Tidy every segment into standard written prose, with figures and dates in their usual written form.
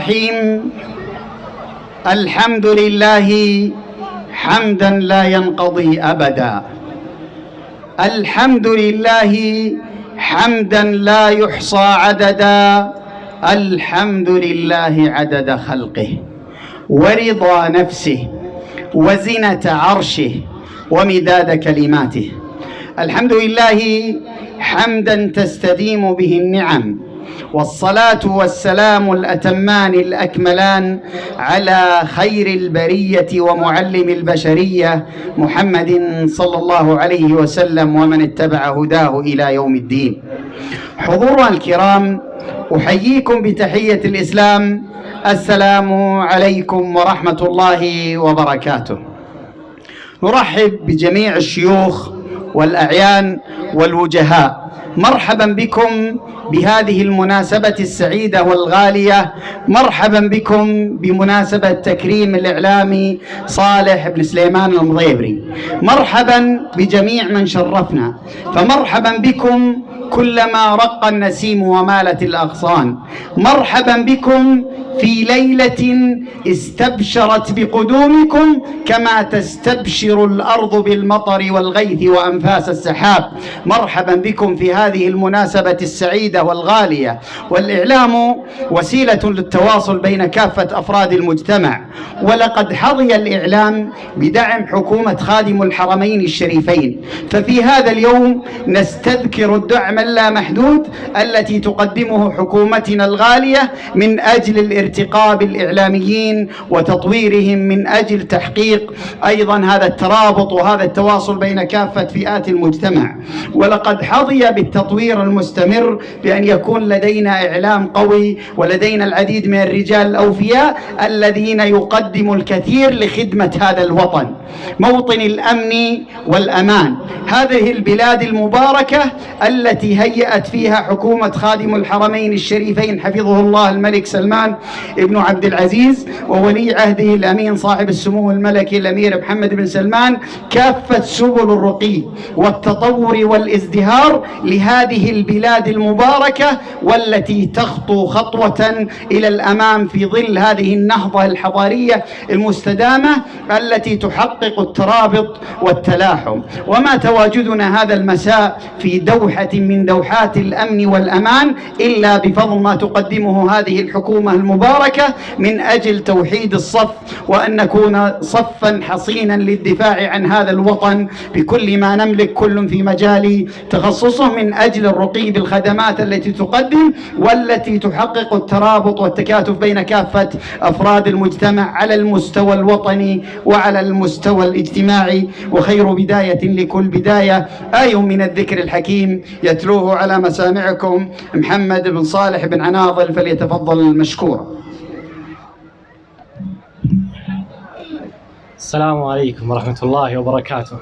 الرحيم. الحمد لله حمدا لا ينقضي أبدا، الحمد لله حمدا لا يحصى عددا، الحمد لله عدد خلقه ورضا نفسه وزنة عرشه ومداد كلماته. الحمد لله حمدا تستديم به النعم، والصلاة والسلام الأتمان الأكملان على خير البرية ومعلم البشرية محمد صلى الله عليه وسلم ومن اتبع هداه إلى يوم الدين. حضورنا الكرام، أحييكم بتحية الإسلام، السلام عليكم ورحمة الله وبركاته. نرحب بجميع الشيوخ والأعيان والوجهاء، مرحبا بكم بهذه المناسبة السعيدة والغالية، مرحبا بكم بمناسبة تكريم الإعلامي صالح بن سليمان المضيبري، مرحبا بجميع من شرفنا، فمرحبا بكم كلما رق النسيم ومالت الأغصان، مرحبا بكم في ليلة استبشرت بقدومكم كما تستبشر الأرض بالمطر والغيث وأنفاس السحاب، مرحبا بكم في هذه المناسبة السعيدة والغالية. والإعلام وسيلة للتواصل بين كافة أفراد المجتمع، ولقد حظي الإعلام بدعم حكومة خادم الحرمين الشريفين، ففي هذا اليوم نستذكر الدعم اللامحدود التي تقدمه حكومتنا الغالية من أجل الارتقاء بالإعلاميين وتطويرهم، من أجل تحقيق أيضا هذا الترابط وهذا التواصل بين كافة فئات المجتمع. ولقد حظي بالتطوير المستمر بأن يكون لدينا إعلام قوي، ولدينا العديد من الرجال الأوفياء الذين يقدموا الكثير لخدمة هذا الوطن، موطن الأمن والأمان، هذه البلاد المباركة التي هيأت فيها حكومة خادم الحرمين الشريفين حفظه الله الملك سلمان ابن عبد العزيز وولي عهده الأمين صاحب السمو الملكي الأمير محمد بن سلمان كافة سبل الرقي والتطور والازدهار لهذه البلاد المباركة، والتي تخطو خطوة إلى الأمام في ظل هذه النهضة الحضارية المستدامة التي تحقق الترابط والتلاحم. وما تواجدنا هذا المساء في دوحة من دوحات الأمن والأمان إلا بفضل ما تقدمه هذه الحكومة المباركة من أجل توحيد الصف، وأن نكون صفا حصينا للدفاع عن هذا الوطن بكل ما نملك، كل في مجال تخصصه، من أجل الرقي بالخدمات التي تقدم والتي تحقق الترابط والتكاتف بين كافة أفراد المجتمع على المستوى الوطني وعلى المستوى الاجتماعي. وخير بداية لكل بداية آية من الذكر الحكيم يتلوه على مسامعكم محمد بن صالح بن عناضل، فليتفضل مشكورا. السلام عليكم ورحمة الله وبركاته.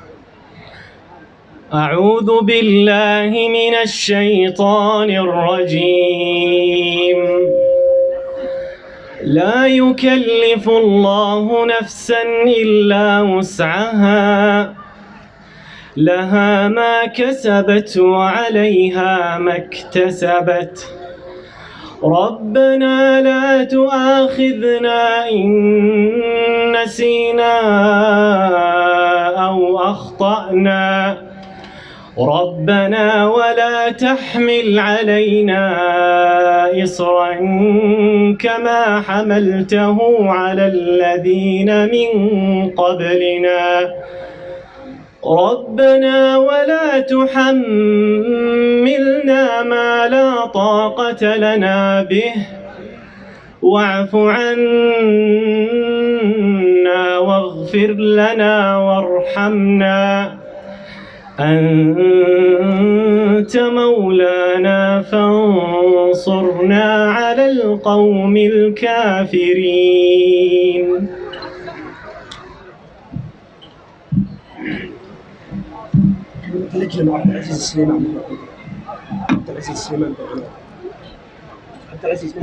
أعوذ بالله من الشيطان الرجيم. لا يكلف الله نفسا إلا وسعها، لها ما كسبت وعليها ما اكتسبت. ربنا لا تؤاخذنا إن نسينا أو أخطأنا، ربنا ولا تحمل علينا إصرا كما حملته على الذين من قبلنا، ربنا ولا تحملنا ما لا طاقة لنا به، واعف عنا واغفر لنا وارحمنا، أنت مولانا فانصرنا على القوم الكافرين. لجنة عبد العزيز سليمان، عبد العزيز سليمان، عبد العزيز.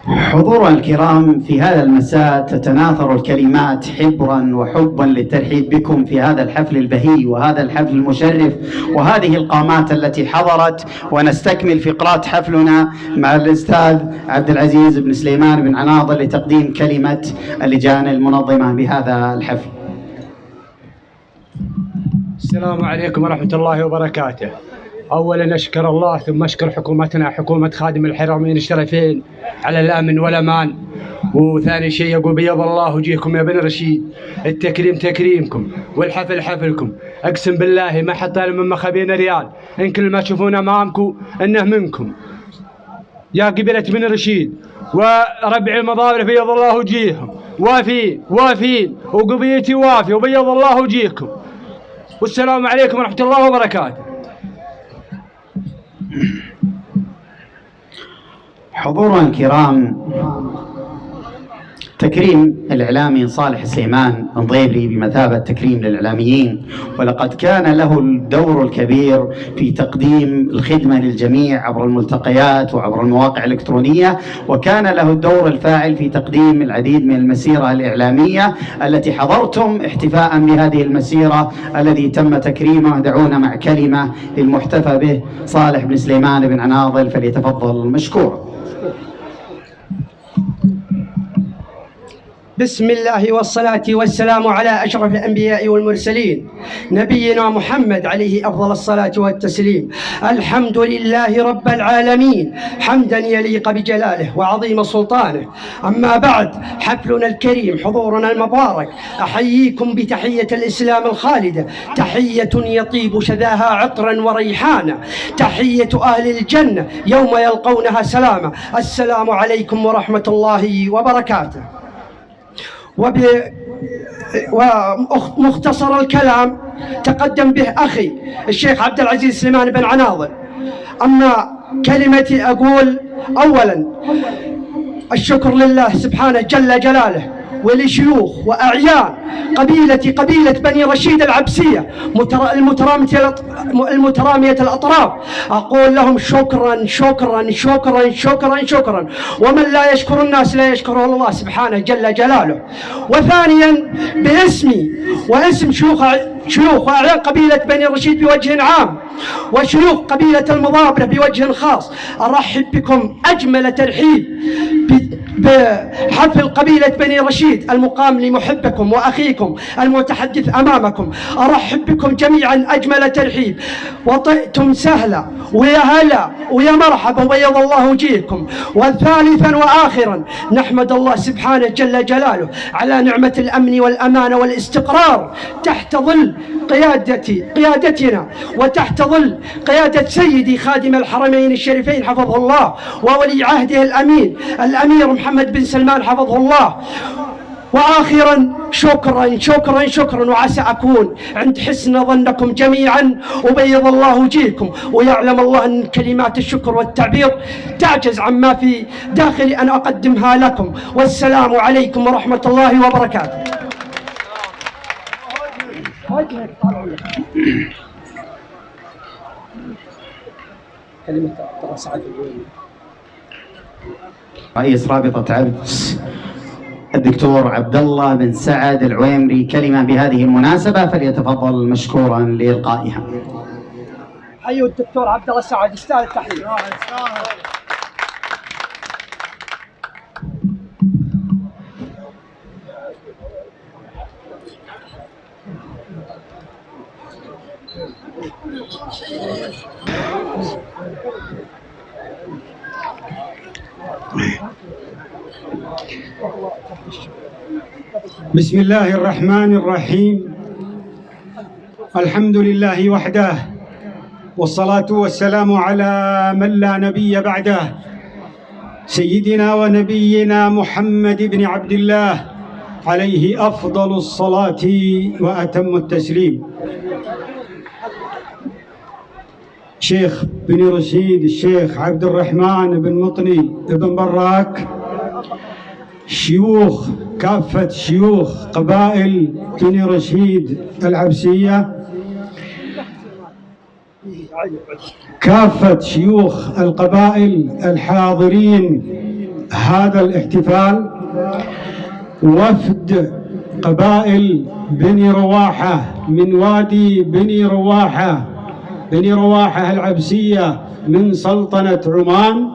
حضورنا الكرام، في هذا المساء تتناثر الكلمات حبرا وحبا للترحيب بكم في هذا الحفل البهي وهذا الحفل المشرف وهذه القامات التي حضرت، ونستكمل فقرات حفلنا مع الأستاذ عبد العزيز بن سليمان بن عناضل لتقديم كلمة اللجان المنظمة بهذا الحفل. السلام عليكم ورحمة الله وبركاته. أولا أشكر الله ثم أشكر حكومتنا، حكومة خادم الحرمين الشريفين، على الأمن والأمان. وثاني شيء أقول بيض الله وجيهكم يا بن رشيد، التكريم تكريمكم والحفل حفلكم. أقسم بالله ما حط من مخابين ريال، إن كل ما تشوفون أمامكم إنه منكم يا قبيلة بن رشيد وربع المضابر. بيض الله وجيههم، وافين وقبيلتي وافي، وبيض الله وجيهكم. والسلام عليكم ورحمة الله وبركاته. حضورنا الكرام، تكريم الإعلامي صالح سليمان نضيبري بمثابة تكريم للإعلاميين، ولقد كان له الدور الكبير في تقديم الخدمة للجميع عبر الملتقيات وعبر المواقع الإلكترونية، وكان له الدور الفاعل في تقديم العديد من المسيرة الإعلامية التي حضرتم احتفاء بهذه المسيرة الذي تم تكريمه. دعونا مع كلمة للمحتفى به صالح بن سليمان بن عناضل، فليتفضل مشكورا. بسم الله والصلاة والسلام على أشرف الأنبياء والمرسلين، نبينا محمد عليه أفضل الصلاة والتسليم. الحمد لله رب العالمين حمدا يليق بجلاله وعظيم سلطانه. أما بعد، حفلنا الكريم، حضورنا المبارك، أحييكم بتحية الإسلام الخالدة، تحية يطيب شذاها عطرا وريحانا، تحية أهل الجنة يوم يلقونها سلامة. السلام عليكم ورحمة الله وبركاته. ومختصر الكلام تقدم به أخي الشيخ عبد العزيز سليمان بن عناضل. أما كلمتي أقول أولا الشكر لله سبحانه جل جلاله، ولشيوخ وأعيان قبيلة بني رشيد العبسية المترامية الأطراف، أقول لهم شكرا شكرا شكرا شكرا شكرا. ومن لا يشكر الناس لا يشكره الله سبحانه جل جلاله. وثانيا باسمي واسم شيوخ وأعيان قبيلة بني رشيد بوجه عام، وشيوخ قبيلة المضابرة بوجه خاص، أرحب بكم أجمل ترحيب بحفل قبيلة بني رشيد المقام لمحبكم وأخيكم المتحدث أمامكم. أرحب بكم جميعا أجمل ترحيب، وطئتم سهلا ويا هلا ويا مرحبا، وبيض الله وجيهكم. وثالثا وآخرا نحمد الله سبحانه جل جلاله على نعمة الأمن والأمان والاستقرار تحت ظل قيادتنا وتحت ظل قيادة سيدي خادم الحرمين الشريفين حفظه الله، وولي عهده الأمير محمد بن سلمان حفظه الله. وآخرا شكرا شكرا شكرا، وعسى أكون عند حسن ظنكم جميعا، وبيض الله وجيهكم. ويعلم الله أن كلمات الشكر والتعبير تعجز عما في داخلي أن أقدمها لكم. والسلام عليكم ورحمة الله وبركاته. كلمة سعد رئيس رابطة عبس الدكتور عبد الله بن سعد العويمري كلمة بهذه المناسبة، فليتفضل مشكورا لإلقائها. حيوا الدكتور عبد الله سعد، يستاهل التحية. بسم الله الرحمن الرحيم. الحمد لله وحده، والصلاة والسلام على من لا نبي بعده، سيدنا ونبينا محمد بن عبد الله عليه أفضل الصلاة وأتم التسليم. شيخ بني رشيد الشيخ عبد الرحمن بن مطني بن براك، شيوخ كافة شيوخ قبائل بني رشيد العبسية، كافة شيوخ القبائل الحاضرين هذا الاحتفال وفد قبائل بني رواحة من وادي بني رواحة العبسية من سلطنة عمان.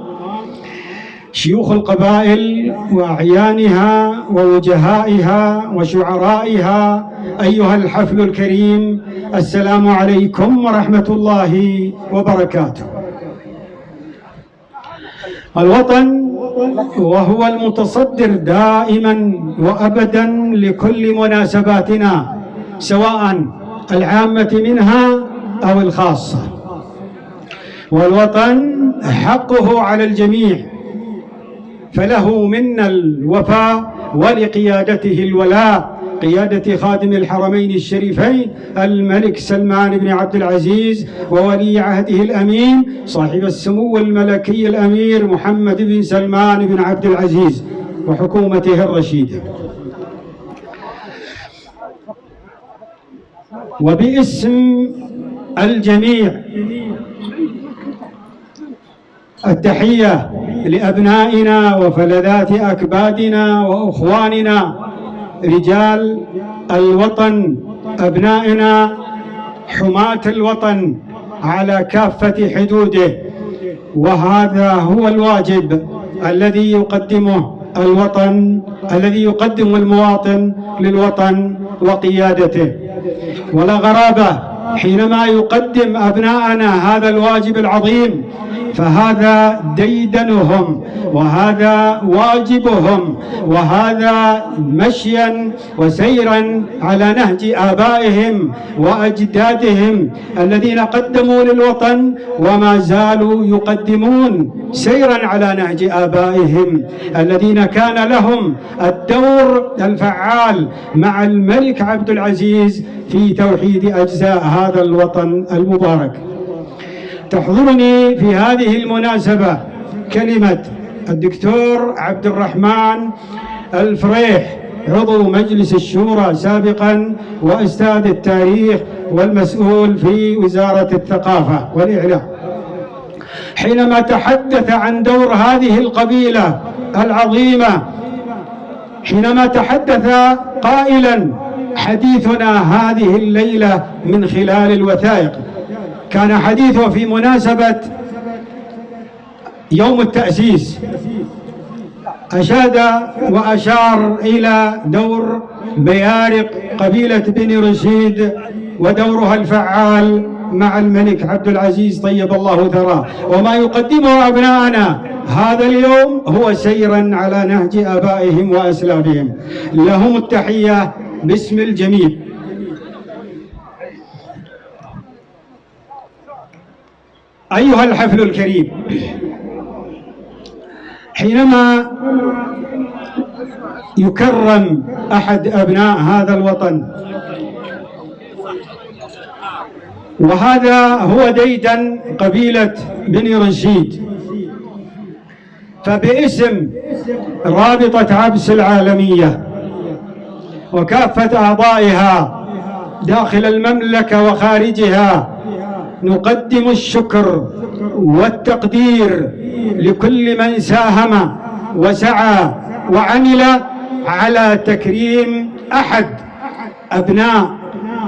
شيوخ القبائل وأعيانها ووجهائها وشعرائها، أيها الحفل الكريم، السلام عليكم ورحمة الله وبركاته. الوطن وهو المتصدر دائما وأبدا لكل مناسباتنا، سواء العامة منها أو الخاصة، والوطن حقه على الجميع، فله منا الوفاء ولقيادته الولاء، قيادة خادم الحرمين الشريفين الملك سلمان بن عبد العزيز وولي عهده الأمين صاحب السمو الملكي الأمير محمد بن سلمان بن عبد العزيز وحكومته الرشيدة. وباسم الجميع التحية لأبنائنا وفلذات أكبادنا وأخواننا رجال الوطن، أبنائنا حماة الوطن على كافة حدوده، وهذا هو الواجب الذي يقدمه الوطن، الذي يقدم المواطن للوطن وقيادته. ولا غرابة حينما يقدم أبناءنا هذا الواجب العظيم، فهذا ديدنهم وهذا واجبهم وهذا مشيا وسيرا على نهج آبائهم وأجدادهم الذين قدموا للوطن وما زالوا يقدمون سيرا على نهج آبائهم الذين كان لهم الدور الفعال مع الملك عبد العزيز في توحيد أجزاء هذا الوطن المبارك. تحضرني في هذه المناسبة كلمة الدكتور عبد الرحمن الفريح، عضو مجلس الشورى سابقا وأستاذ التاريخ والمسؤول في وزارة الثقافة والإعلام، حينما تحدث عن دور هذه القبيلة العظيمة، حينما تحدث قائلا: حديثنا هذه الليلة من خلال الوثائق. كان حديثه في مناسبة يوم التأسيس، أشاد وأشار إلى دور بيارق قبيلة بني رشيد ودورها الفعال مع الملك عبد العزيز طيب الله ثراه، وما يقدمه أبناءنا هذا اليوم هو سيرا على نهج آبائهم وأسلافهم. لهم التحية باسم الجميع. أيها الحفل الكريم، حينما يكرم أحد أبناء هذا الوطن، وهذا هو ديدن قبيلة بني رشيد، فباسم رابطة عبس العالمية وكافة أعضائها داخل المملكة وخارجها نقدم الشكر والتقدير لكل من ساهم وسعى وعمل على تكريم أحد أبناء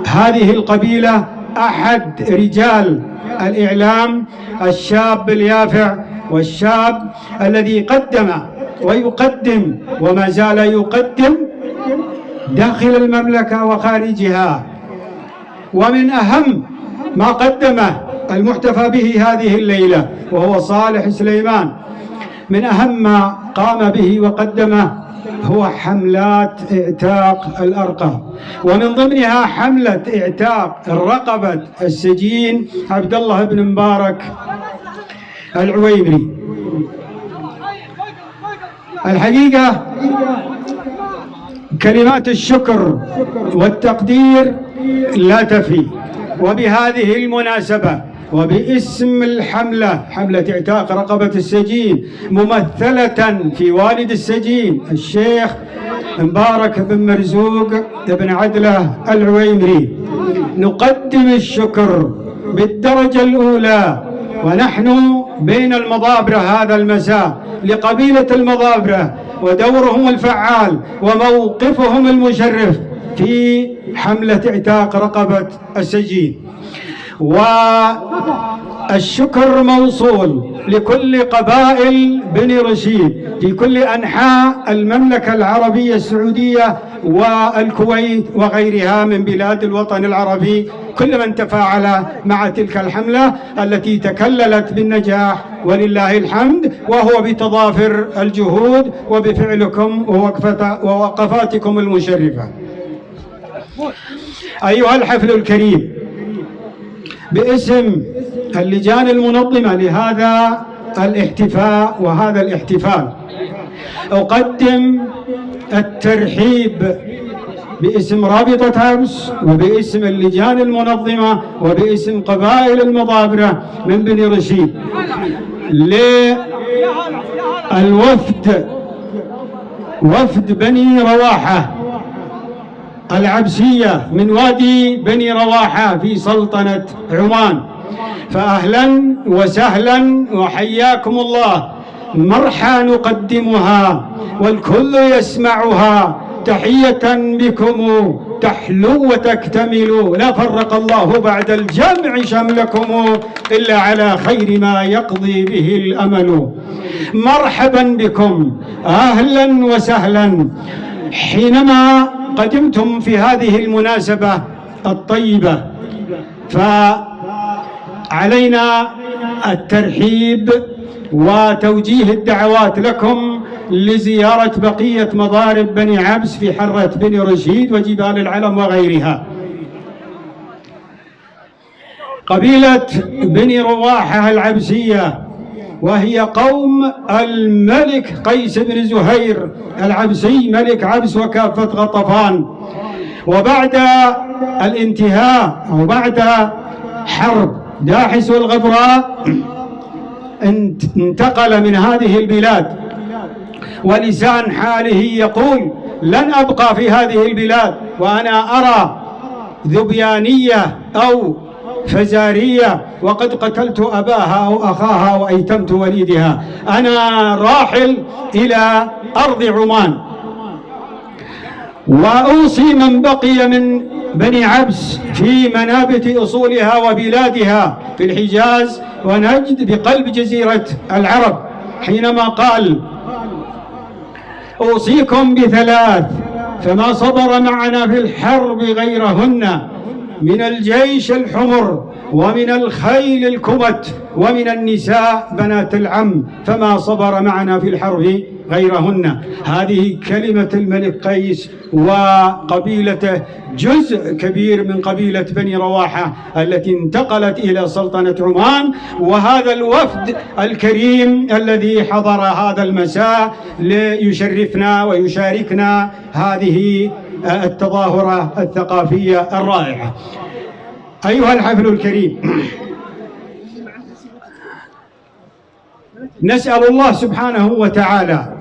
هذه القبيلة، أحد رجال الإعلام، الشاب اليافع والشاب الذي قدم ويقدم وما زال يقدم داخل المملكة وخارجها. ومن أهم ما قدمه المحتفى به هذه الليلة وهو صالح سليمان، من أهم ما قام به وقدمه هو حملات اعتاق الأرقام، ومن ضمنها حملة اعتاق رقبة السجين عبد الله بن مبارك العويمري. الحقيقة كلمات الشكر والتقدير لا تفي، وبهذه المناسبة وباسم الحملة، حملة اعتاق رقبة السجين ممثلة في والد السجين الشيخ مبارك بن مرزوق بن عدلة العويمري، نقدم الشكر بالدرجة الأولى ونحن بين المضابر هذا المساء لقبيلة المضابرة ودورهم الفعال وموقفهم المشرف في حملة اعتاق رقبة السجين. والشكر موصول لكل قبائل بني رشيد في كل أنحاء المملكة العربية السعودية والكويت وغيرها من بلاد الوطن العربي، كل من تفاعل مع تلك الحملة التي تكللت بالنجاح ولله الحمد، وهو بتضافر الجهود وبفعلكم ووقفاتكم المشرفة. أيها الحفل الكريم، باسم اللجان المنظمة لهذا الاحتفاء وهذا الاحتفال أقدم الترحيب باسم رابطة عبس وباسم اللجان المنظمة وباسم قبائل المضابرة من بني رشيد للوفد، وفد بني رواحة العبسية من وادي بني رواحة في سلطنة عمان. فأهلا وسهلا وحياكم الله، مرحى نقدمها والكل يسمعها، تحية بكم تحلو وتكتمل، لا فرق الله بعد الجمع شملكم إلا على خير ما يقضي به الأمل. مرحبا بكم، أهلا وسهلا. حينما قدمتم في هذه المناسبة الطيبة فعلينا الترحيب وتوجيه الدعوات لكم لزيارة بقية مضارب بني عبس في حرة بني رشيد وجبال العلم وغيرها. قبيلة بني رواحة العبسية وهي قوم الملك قيس بن زهير العبسي ملك عبس وكافة غطفان، وبعد الانتهاء أو بعد حرب داحس والغبراء انتقل من هذه البلاد، ولسان حاله يقول لن أبقى في هذه البلاد وأنا أرى ذبيانية أو فزارية وقد قتلت أباها أو أخاها وأيتمت وليدها، أنا راحل إلى أرض عمان. وأوصي من بقي من بني عبس في منابت أصولها وبلادها في الحجاز ونجد بقلب جزيرة العرب، حينما قال أوصيكم بثلاث فما صبر معنا في الحرب غيرهن، من الجيش الحمر ومن الخيل الكمت ومن النساء بنات العم فما صبر معنا في الحرب غيرهن. هذه كلمة الملك قيس وقبيلته، جزء كبير من قبيلة بني رواحة التي انتقلت إلى سلطنة عمان. وهذا الوفد الكريم الذي حضر هذا المساء ليشرفنا ويشاركنا هذه التظاهرة الثقافية الرائعة. أيها الحفل الكريم، نسأل الله سبحانه وتعالى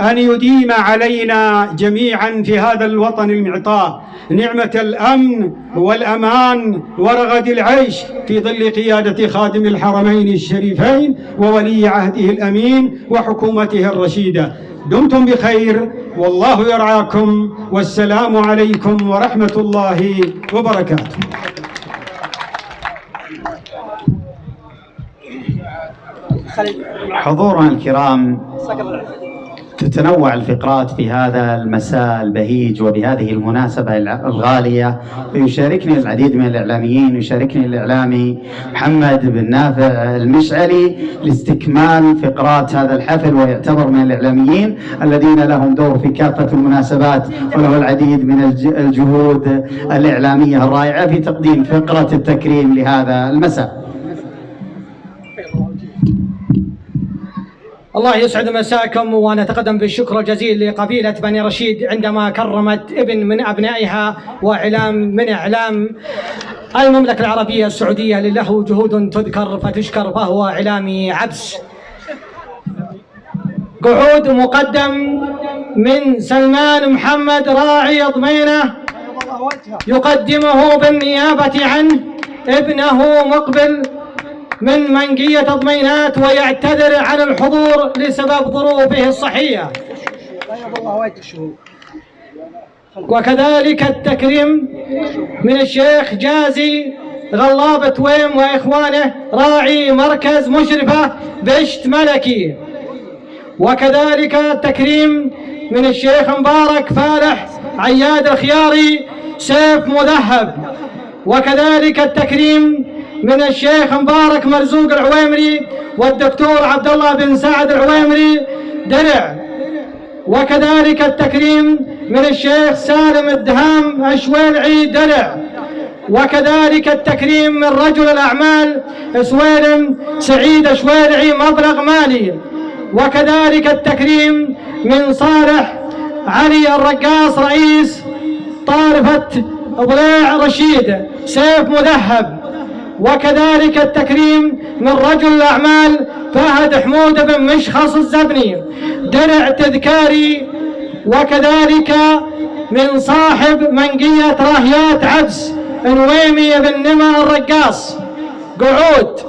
أن يديم علينا جميعا في هذا الوطن المعطاء نعمة الأمن والأمان ورغد العيش في ظل قيادة خادم الحرمين الشريفين وولي عهده الأمين وحكومته الرشيدة. دمتم بخير والله يرعاكم، والسلام عليكم ورحمة الله وبركاته. حضورنا الكرام، تتنوع الفقرات في هذا المساء البهيج وبهذه المناسبة الغالية، ويشاركني العديد من الإعلاميين، يشاركني الإعلامي محمد بن نافع المشعلي لاستكمال فقرات هذا الحفل، ويعتبر من الإعلاميين الذين لهم دور في كافة المناسبات، وله العديد من الجهود الإعلامية الرائعة في تقديم فقرة التكريم لهذا المساء. الله يسعد مساكم، ونتقدم بالشكر الجزيل لقبيلة بني رشيد عندما كرمت ابن من أبنائها وإعلام من إعلام المملكة العربية السعودية له جهود تذكر فتشكر، فهو إعلامي عبس. قعود مقدم من سلمان محمد راعي ضمينة يقدمه بالنيابة عن ابنه مقبل من منقية ضمينات ويعتذر عن الحضور لسبب ظروفه الصحية. وكذلك التكريم من الشيخ جازي غلاب تويم وإخوانه راعي مركز مشرفة بشت ملكي. وكذلك التكريم من الشيخ مبارك فالح عياد الخياري سيف مذهب. وكذلك التكريم من الشيخ مبارك مرزوق العويمري والدكتور عبد الله بن سعد العويمري درع. وكذلك التكريم من الشيخ سالم الدهام الشويلعي درع. وكذلك التكريم من رجل الأعمال سويلم سعيد الشويلعي مبلغ مالي. وكذلك التكريم من صالح علي الرقاص رئيس طائفة ضليع رشيد سيف مذهب. وكذلك التكريم من رجل الأعمال فهد حمود بن مشخص الزبني درع تذكاري. وكذلك من صاحب منقية راهيات عبس نويمي بن نما الرقاص قعود.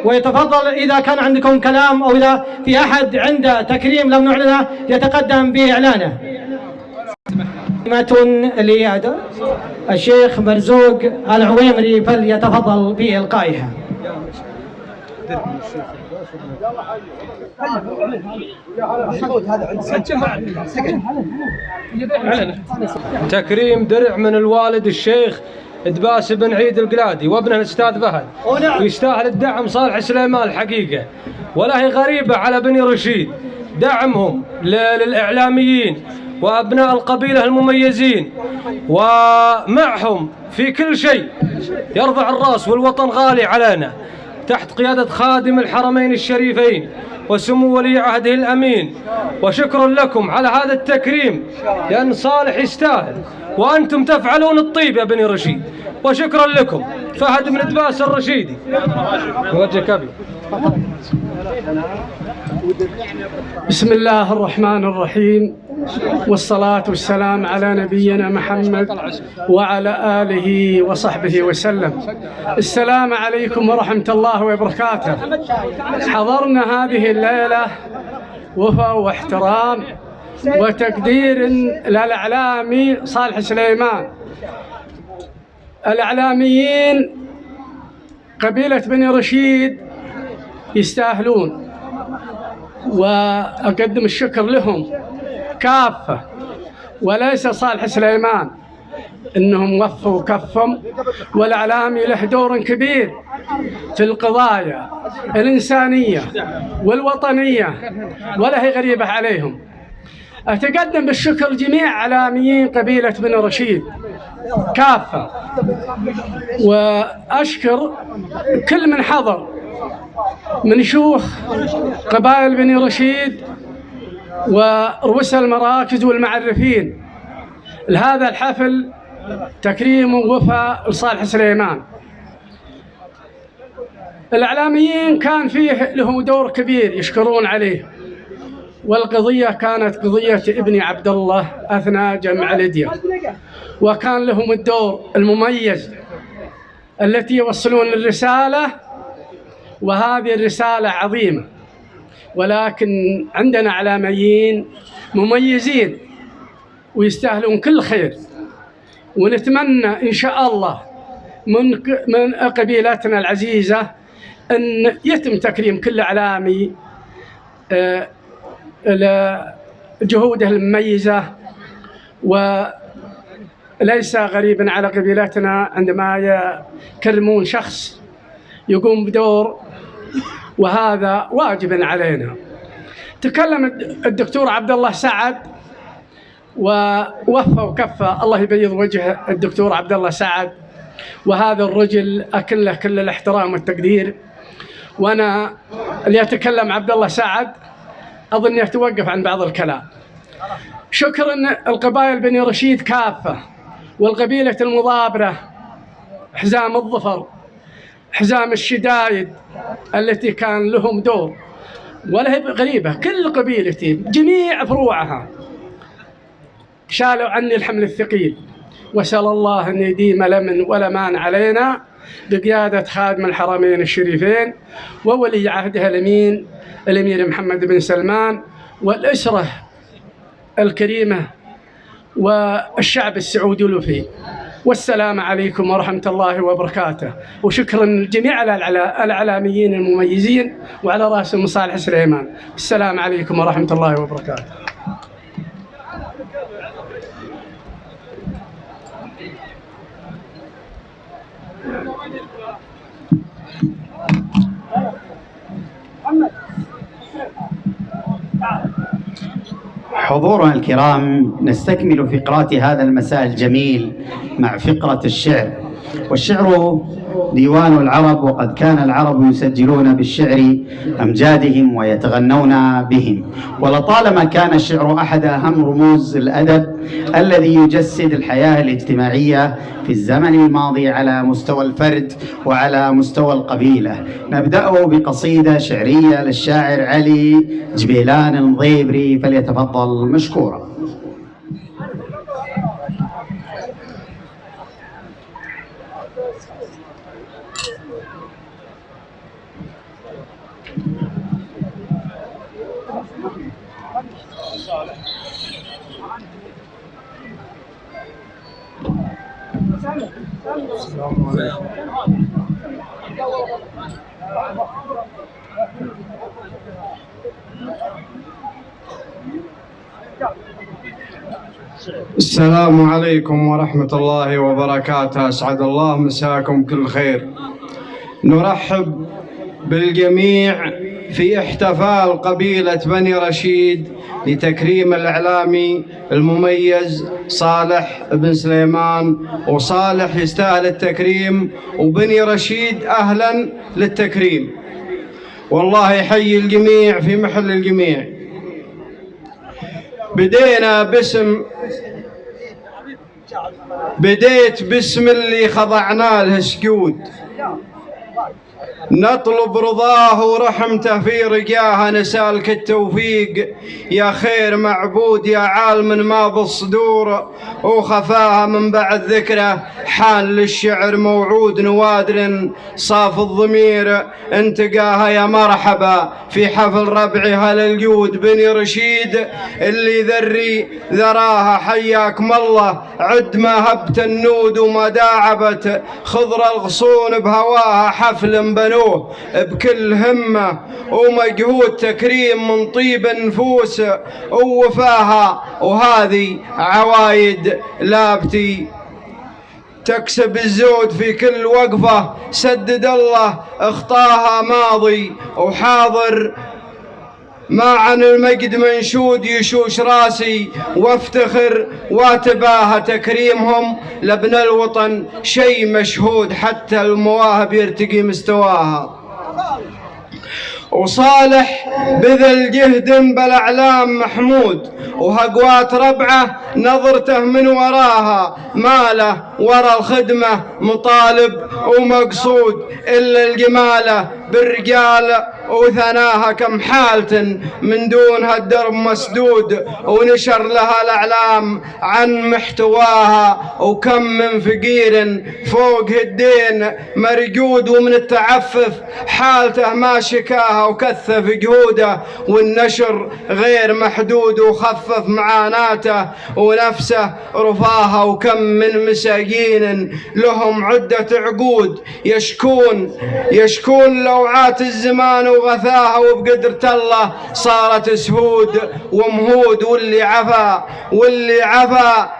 ويتفضل إذا كان عندكم كلام أو إذا في أحد عنده تكريم لم نعلنه يتقدم بإعلانه. الشيخ مرزوق العويمري فليتفضل بإلقائها. تكريم درع من الوالد الشيخ دباس بن عيد القلادي وابنه الأستاذ فهد، ويستاهل الدعم صالح سليمان الحقيقة، ولا هي غريبة على بني رشيد دعمهم للإعلاميين وأبناء القبيلة المميزين ومعهم في كل شيء. يرفع الرأس والوطن غالي علينا تحت قيادة خادم الحرمين الشريفين وسمو ولي عهده الأمين. وشكرا لكم على هذا التكريم لأن صالح يستاهل وأنتم تفعلون الطيب يا بني رشيد. وشكرا لكم. فهد بن دباس الرشيدي وجه كبير. بسم الله الرحمن الرحيم، والصلاة والسلام على نبينا محمد وعلى آله وصحبه وسلم. السلام عليكم ورحمة الله وبركاته. حضرنا هذه الليلة وفاء واحترام وتقدير للإعلامي صالح سليمان. الإعلاميين قبيلة بني رشيد يستاهلون، وأقدم الشكر لهم كافة وليس صالح سليمان، إنهم وفوا كفهم. والإعلامي له دور كبير في القضايا الإنسانية والوطنية ولا هي غريبة عليهم. أتقدم بالشكر جميع إعلاميين قبيلة بني رشيد كافة، وأشكر كل من حضر من شيوخ قبائل بني رشيد ورؤساء المراكز والمعرفين لهذا الحفل تكريم ووفاء لصالح سليمان. الإعلاميين كان فيه لهم دور كبير يشكرون عليه، والقضية كانت قضية ابن عبد الله أثناء جمع ليديا، وكان لهم الدور المميز التي يوصلون الرسالة، وهذه الرسالة عظيمة. ولكن عندنا إعلاميين مميزين ويستاهلون كل خير، ونتمنى إن شاء الله من قبيلتنا العزيزة أن يتم تكريم كل إعلامي لجهوده المميزة. وليس غريبا على قبيلتنا عندما يكرمون شخص يقوم بدور، وهذا واجب علينا. تكلم الدكتور عبد الله سعد ووفى وكفى، الله يبيض وجه الدكتور عبد الله سعد، وهذا الرجل أكن له كل الاحترام والتقدير. وأنا اللي يتكلم عبد الله سعد أظن يتوقف عن بعض الكلام. شكرا القبائل بني رشيد كافة، والقبيلة المضابرة حزام الظفر حزام الشدايد التي كان لهم دور، ولا هي غريبة، كل قبيلتي جميع فروعها شالوا عني الحمل الثقيل. وسأل الله أن يديم لمن ولمان علينا بقيادة خادم الحرمين الشريفين وولي عهدها الأمير محمد بن سلمان والأسرة الكريمة والشعب السعودي الوفي. والسلام عليكم ورحمة الله وبركاته، وشكرا لجميع الإعلاميين المميزين وعلى رأسهم صالح سليمان. السلام عليكم ورحمة الله وبركاته. حضورنا الكرام، نستكمل فقرات هذا المساء الجميل مع فقرة الشعر. والشعر ديوان العرب، وقد كان العرب يسجلون بالشعر أمجادهم ويتغنون بهم، ولطالما كان الشعر أحد أهم رموز الأدب الذي يجسد الحياة الاجتماعية في الزمن الماضي على مستوى الفرد وعلى مستوى القبيلة. نبدأ بقصيدة شعرية للشاعر علي جبيلان المضيبري، فليتفضل مشكورا. السلام عليكم ورحمة الله وبركاته. أسعد الله مساكم كل خير. نرحب بالجميع في احتفال قبيلة بني رشيد لتكريم الإعلامي المميز صالح بن سليمان. وصالح يستاهل التكريم، وبني رشيد أهلا للتكريم، والله يحيي الجميع في محل الجميع. بديت باسم اللي خضعنا له سجود، نطلب رضاه ورحمته في رجاها، نسالك التوفيق يا خير معبود يا عالم ما بالصدور، وخفاها من بعد ذكره حان للشعر موعود نوادر صاف الضمير، انتقاها يا مرحبا في حفل ربعها للجود بني رشيد اللي ذري ذراها. حياكم الله عد ما هبت النود وما داعبت خضر الغصون بهواها، حفل بنوه بكل همة ومجهود، تكريم من طيب النفوس ووفاها، وهذه عوايد لابتي تكسب الزود في كل وقفة. سدد الله اخطاها ماضي وحاضر، ما عن المجد منشود يشوش راسي، وافتخر واتباها تكريمهم لابن الوطن شيء مشهود، حتى المواهب يرتقي مستواها. وصالح بذل جهد بالاعلام محمود، وهقوات ربعه نظرته من وراها، ماله ورا الخدمه مطالب ومقصود، الا الجماله بالرجال وثناها، كم حالة من دونها الدرب مسدود، ونشر لها الأعلام عن محتواها، وكم من فقير فوق الدين مرجود، ومن التعفف حالته ما شكاها، وكثف جهوده والنشر غير محدود، وخفف معاناته ونفسه رفاها، وكم من مساجين لهم عدة عقود يشكون لوعات الزمان وغثاها، وبقدرة الله صارت سهود ومهود، واللي عفا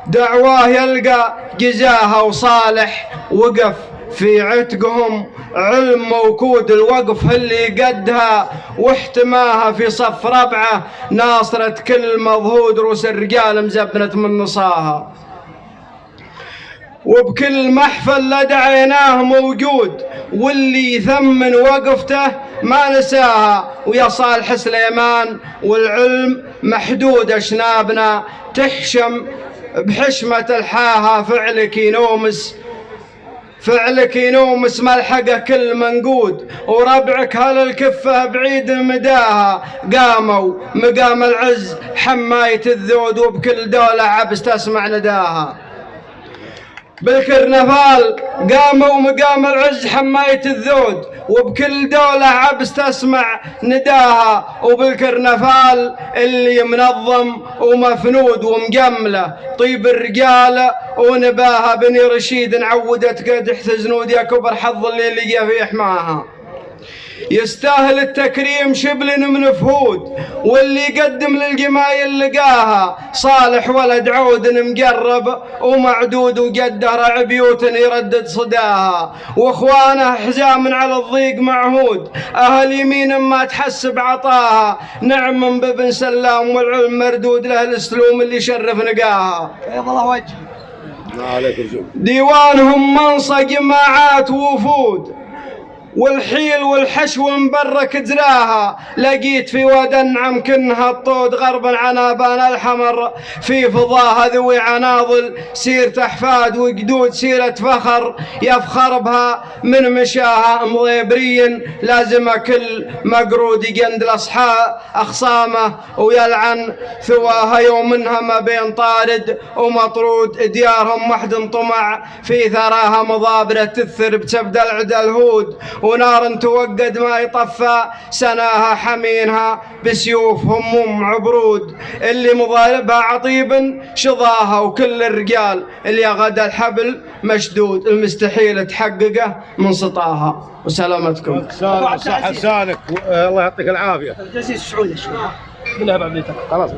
دعواه يلقى جزاها. وصالح وقف في عتقهم علم موكود، الوقف اللي قدها واحتماها في صف ربعه، ناصرة كل مضهود، روس الرجال مزبنة من نصاها. وبكل محفل لدعيناه موجود، واللي يثمن وقفته ما نساها، ويا صالح سليمان والعلم محدود، أشنابنا تحشم بحشمة الحاها، فعلك ينومس ملحقه كل منقود، وربعك هل الكفة بعيد مداها، قاموا مقام العز حماية الذود، وبكل دولة عبس تسمع نداها. بالكرنفال قاموا مقام العز حماية الذود، وبكل دولة عبس تسمع نداها، وبالكرنفال اللي منظم ومفنود ومجملة طيب الرجال ونباها بني رشيد نعودت قد احتزنود يا كبر حظ اللي لقى في حماها. يستاهل التكريم شبل من فهود، واللي يقدم للجمايل لقاها صالح ولد عود مقرب ومعدود، وقدر عبيوت يردد صداها، واخوانه حزام على الضيق معهود، اهل يمين ما تحسب عطاها، نعم من بابن سلام والعلم مردود له السلوم اللي شرف نقاها. الله وجه ديوانهم منصة جماعات وفود، والحيل والحشو مبرك جراها، لقيت في واد النعم كنها الطود غربا عنابان الحمر، في فضاها ذوي عناضل سيرة احفاد وجدود سيرة فخر، يفخر بها من مشاها مضيبرين، لازم كل مقرود يقند الاصحاء اخصامه ويلعن ثواها، يوم منها ما بين طارد ومطرود، ديارهم وحد طمع في ثراها مضابرة تثر بتبدا العدا الهود، ونار توقد ما يطفى سناها حمينها بسيوف هموم عبرود، اللي مضاربها عطيب شظاها، وكل الرجال اللي غدا الحبل مشدود، المستحيل تحققه من سطاها. وسلامتكم. صح لسانك الله يعطيك العافيه. الجزيز شعول شوي منها بعد خلاص.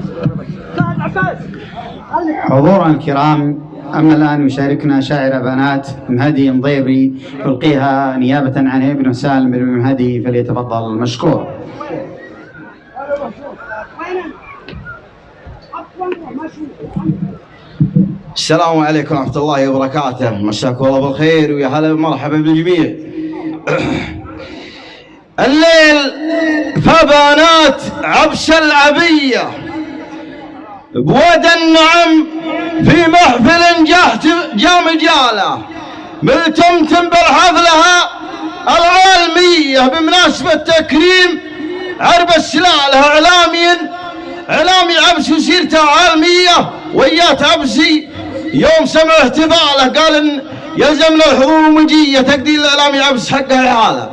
حضورنا الكرام، أما الآن يشاركنا شاعر بنات مهدي مضيبري يلقيها نيابة عن ابن سالم بن مهدي، فليتفضل مشكور. السلام عليكم ورحمة الله وبركاته، مساكم الله بالخير ويا هلا ومرحبا بالجميع. الليل فبنات عبس العبية بود النعم في محفل جام جاله، ملتمتم بالحفلها العالمية بمناسبة تكريم عرب السلالة إعلامي عبس وسيرته عالمية، ويات عبسي يوم سمع احتفاله قال إن يلزمنا الحضور ومجية تقدير الإعلامي عبس حقه الحالة،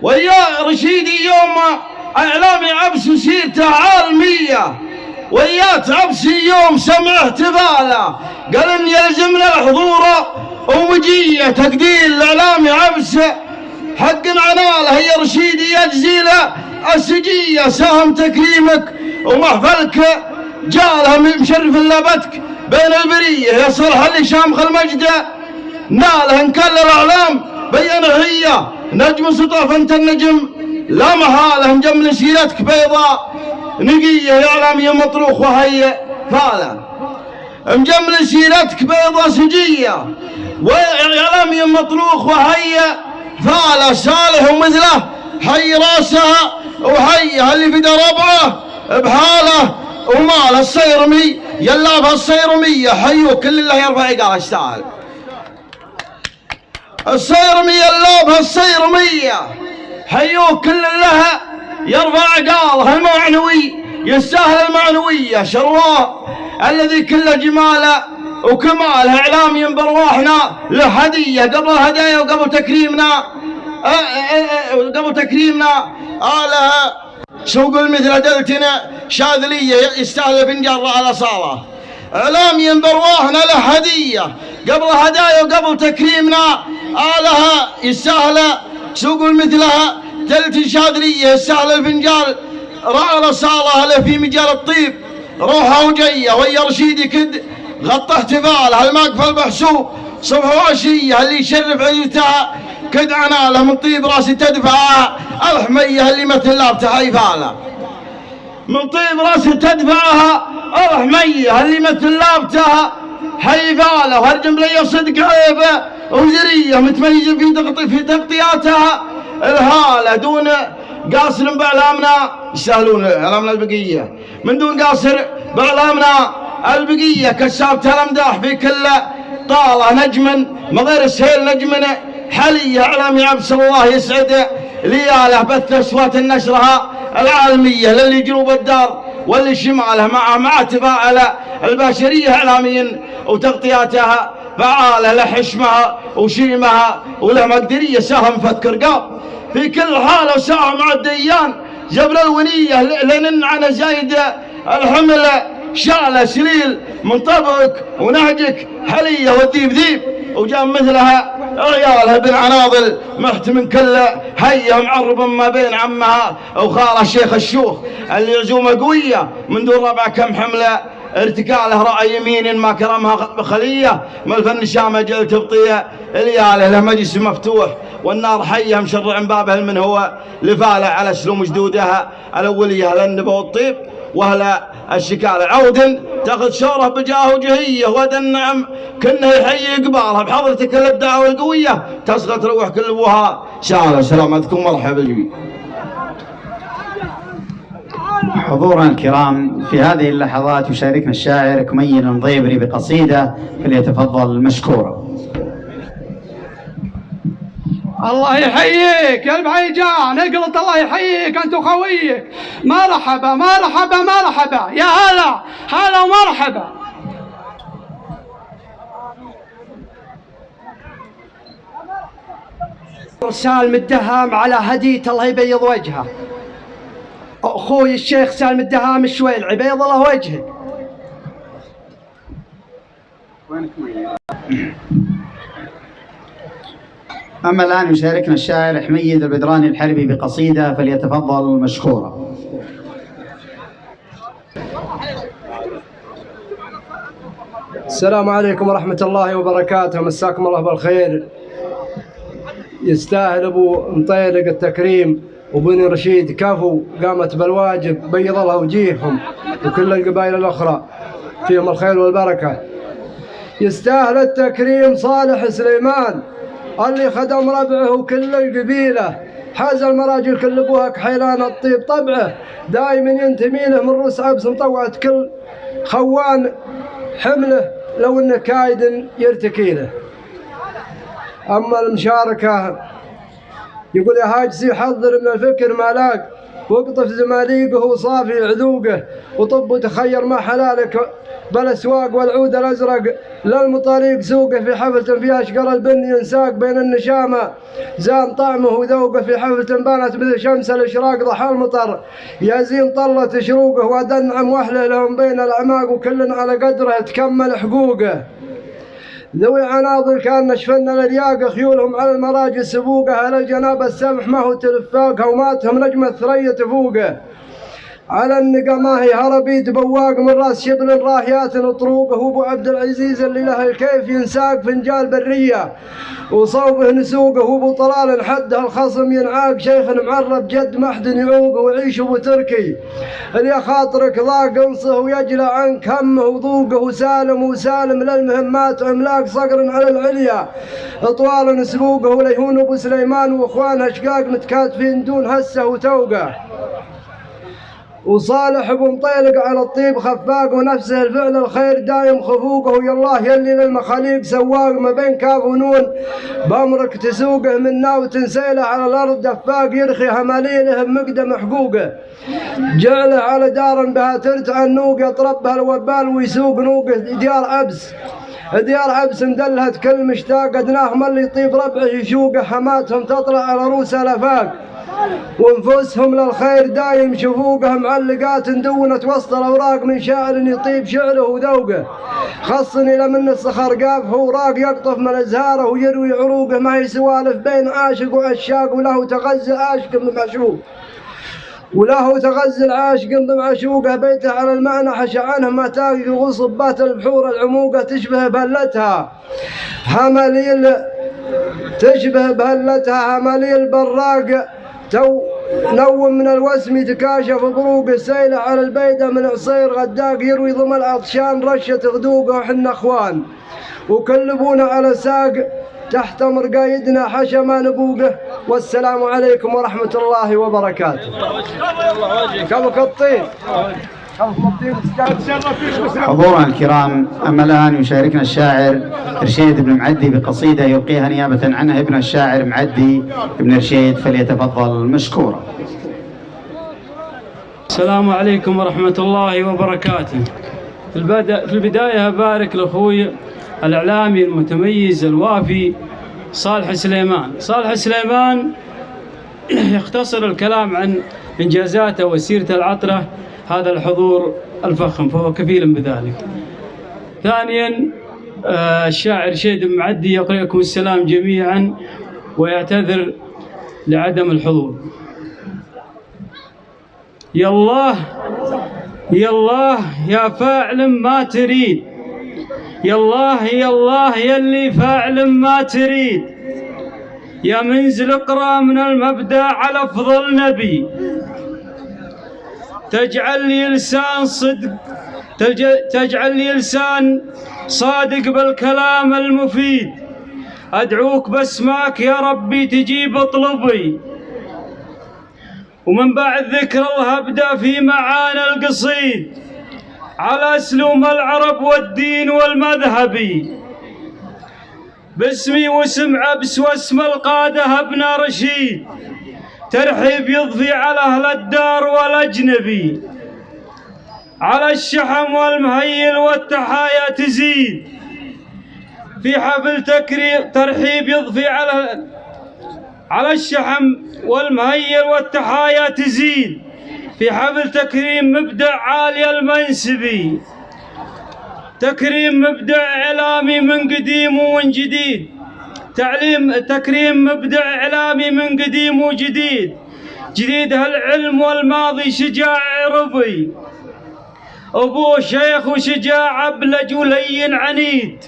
ويا رشيدي يوم إعلامي عبس وسيرته عالمية، ويات عبسي يوم سمع احتفاله قال ان يلزمنا الحضور ومجيه تقدير الاعلامي عبس حق عناله، يا رشيدي يا جزيله السجيه ساهم تكريمك ومحفلك جاله مشرف لبتك بين البريه، يا صلح اللي شامخ المجد ناله ان كان الاعلام بين هي نجم سطف انت النجم لا محاله، مجمل سيرتك بيضاء نقية يا إعلامية مطروخ وهي فالة، مجمل سيرتك بيضة سجية وإعلامية مطروخ وهي فالة، صالح ومثله حي راسها وحيها اللي في دربعه بحاله وماله، الصيرمي يلابها الصيرمية حيوه كل اللي يرفع قال يستاهل، الصيرمي يلابها الصيرمية حيوه كل لها يرفع قالها المعنوي يستاهل المعنوية، شرواه الذي كله جماله وكماله إعلامي برواحنا له هدية قبل الهدايا وقبل تكريمنا آلها سوق المثل دلتنا شاذلية يستاهل فنجان على صالة، إعلامي برواحنا له هدية قبل الهدايا وقبل تكريمنا آلها يستاهل سوق المثلها دلت شاذلية يستاهل الفنجان رعى صالة له في مجال الطيب روحه وجيه، ويا رشيدي كد غطى احتفالها المقفل محسوب صبح وعشيه، اللي يشرف عيتها كد عناله من طيب راسي تدفعها الحميه اللي مثل لابته حيفاله، من طيب راسي تدفعها الحميه اللي مثل لابتها حيفاله، وهرجم لي صدق عيبه وزريه متميزه في تغطياتها الهاله دون قاصر باعلامنا يستاهلون اعلامنا البقيه، من دون قاصر باعلامنا البقيه كسابت الامداح في كل طاله نجما من غير السهيل نجمنا حاليا اعلامي عبس الله يسعد لياله بث اصوات النشرها العالميه للي جنوب الدار واللي شماله مع تفاعل البشريه اعلاميا وتغطياتها فعالة له حشمها وشيمها وله مقدرية سهم فك رقاب في كل حالة وساعة مع الديان جبل الونية لنن عن زايد الحملة شعلة سليل من طبعك ونهجك حلية والذيب ذيب وجاء مثلها عيالها بالعناضل محت من كل هيا معرب ما بين عمها وخالها الشيخ الشوخ اللي عزومه قوية من دون ربع كم حملة ارتكاله رأي يمين ما كرمها بخلية ملف النشامة جل تبطية الياله له مجلس مفتوح والنار حية مشرع بابه من هو لفالة على سلوم جدودها الأولية للنبى والطيب وهلا الشكالة عود تاخذ شوره بجاه وجهية ود النعم كنه يحيي قبالها بحضرتك الابداع والقوية تصغى تروح كل ابوها شعله سلامتكم مرحبا جميع. حضورنا الكرام في هذه اللحظات يشاركنا الشاعر كمين الضيبري بقصيدة فليتفضل مشكورا. الله يحييك يا البعيجان اقلط الله يحييك انت وخويك مرحبا مرحبا مرحبا يا هلا هلا ومرحبا. سالم الدهام على هدية الله يبيض وجهه اخوي الشيخ سالم الدهام الشويل بيض الله وجهك. أما الآن يشاركنا الشاعر حميد البدراني الحربي بقصيدة فليتفضل مشكورا. السلام عليكم ورحمة الله وبركاته، مساكم الله بالخير. يستاهل أبو مطيلق التكريم وبني رشيد كفو قامت بالواجب بيض الله وجيههم وكل القبائل الأخرى فيهم الخير والبركة. يستاهل التكريم صالح سليمان اللي خدم ربعه وكل القبيلة حاز المراجل كل ابوها كحيلان الطيب طبعه دايما ينتمي له من رؤوس عبس مطوعة كل خوان حمله لو انه كايد يرتكي له. اما المشاركة يقول يا هاجسي حضر من الفكر ما لاق واقطف زماليقه وصافي عذوقه وطب وتخير ما حلالك بالاسواق والعود الازرق للمطاريق سوقه في حفلة فيها اشقر البن ينساق بين النشامه زان طعمه وذوقه في حفلة بانت مثل شمس الاشراق ضحى المطر يا زين طلت شروقه ودنعم واحله لهم بين الاعماق وكل على قدره تكمل حقوقه. ذوي عناضل كان نشفن للياقه خيولهم على المراجل سبوقه على الجناب السمح ما هو تلفاق هوماتهم نجمة ثريا تفوقه على النقا ما هي هربيد بواق من راس شبل راهيات طروقه وابو عبد العزيز اللي له الكيف ينساق فنجال بريه وصوبه نسوقه وابو طلال حده الخصم ينعاق شيخ معرب جد محد يعوقه ويعيش ابو تركي اللي خاطرك ضاق انصه ويجلى عنك همه وضوقه وسالم للمهمات عملاق صقر على العليا اطوال سبوقه وليهون ابو سليمان واخوانه اشقاق متكاتفين دون هسه وتوقه وصالح ابو مطيلق على الطيب خفاق ونفسه الفعل الخير دايم خفوقه ويا الله يلي للمخاليق سواق ما بين كاف ونون بامرك تسوقه من ناو تنسيله على الارض دفاق يرخي هماليله بمقدم حقوقه جعله على دار بها ترتع النوق يطربها الوبال ويسوق نوقه ديار عبس اندلهت كل مشتاق ادناهم اللي يطيب ربعه يشوقه حماتهم تطلع على رؤوس الافاق وانفسهم للخير دايم شفوقه معلقات دونت وسط الاوراق من شاعر يطيب شعره وذوقه خصني لمن الصخر قافه وراق يقطف من ازهاره ويروي عروقه ما هي سوالف بين عاشق وعشاق وله تغزل عاشق بمعشوق بمعشوقه بيته على المعنى حشى عنه ما تاقي غصبات البحور العموقه تشبه بهلتها هماليل براق تو نوم من الوسم تكاشف بروق السيلة على البيدة من عصير غداق يروي ضم العطشان رشة غدوقه وحنا اخوان وكلبونا على ساق تحت مرقايدنا حشا ما نبوقه. والسلام عليكم ورحمة الله وبركاته. كبك الطين حضورنا الكرام، أما الآن يشاركنا الشاعر رشيد بن معدي بقصيدة يلقيها نيابة عنه ابن الشاعر معدي بن رشيد فليتفضل مشكورا. السلام عليكم ورحمة الله وبركاته. في البداية أبارك لأخوي الإعلامي المتميز الوافي صالح سليمان. صالح سليمان يختصر الكلام عن إنجازاته وسيرته العطرة هذا الحضور الفخم، فهو كفيل بذلك. ثانيا الشاعر شيد معدي يقرأ لكم السلام جميعا ويعتذر لعدم الحضور. يا الله يا الله يا فاعل ما تريد، يا الله يا الله يا اللي فاعل ما تريد، يا منزل اقرأ من المبدأ على أفضل نبي، تجعل لي لسان صدق، تجعل لي لسان صادق بالكلام المفيد، أدعوك باسمك يا ربي تجيب اطلبي، ومن بعد ذكر الله أبدأ في معاني القصيد على أسلوب العرب والدين والمذهبي، باسمي واسم عبس واسم القادة ابن رشيد، ترحيب يضفي على أهل الدار والأجنبي، على الشحم والمهيل والتحايا تزيد في حفل ترحيب يضفي على الشحم والمهيل والتحايا تزيد في حفل تكريم مبدع عالي المنسبي، تكريم مبدع إعلامي من قديم ومن جديد، تكريم مبدع إعلامي من قديم وجديد، جديد هالعلم والماضي شجاع عربي، أبوه شيخ وشجاع أبلج ولين عنيد،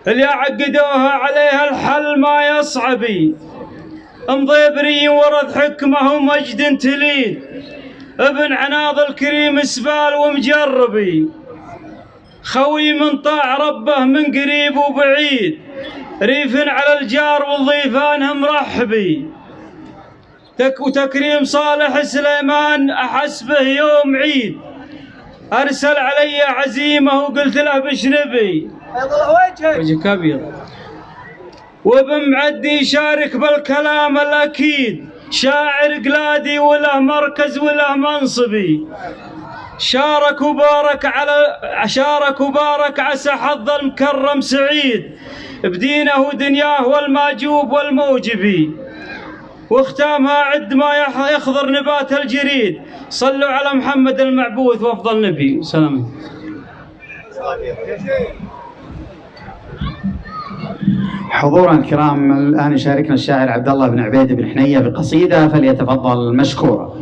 اللي عقدوها عليها الحل ما يصعبي، مضيبري ورث حكمه ومجد تليد، ابن عناض الكريم سبال ومجربي، خوي من طاع ربه من قريب وبعيد، ريف على الجار والضيفان مرحبي، وتكريم صالح سليمان أحس به يوم عيد، أرسل علي عزيمة وقلت له بشنبي وجهك أبيض، وبمعدي شارك بالكلام الأكيد، شاعر قلادي وله مركز وله منصبي، شارك وبارك عسى حظ المكرم سعيد، بدينه ودنياه والماجوب والموجبي، واختامها عد ما يخضر نبات الجريد، صلوا على محمد المعبوث وافضل نبي. سلام. حضورا الكرام، الآن يشاركنا الشاعر عبد الله بن عبيد بن حنية بقصيدة، فليتفضل مشكورا.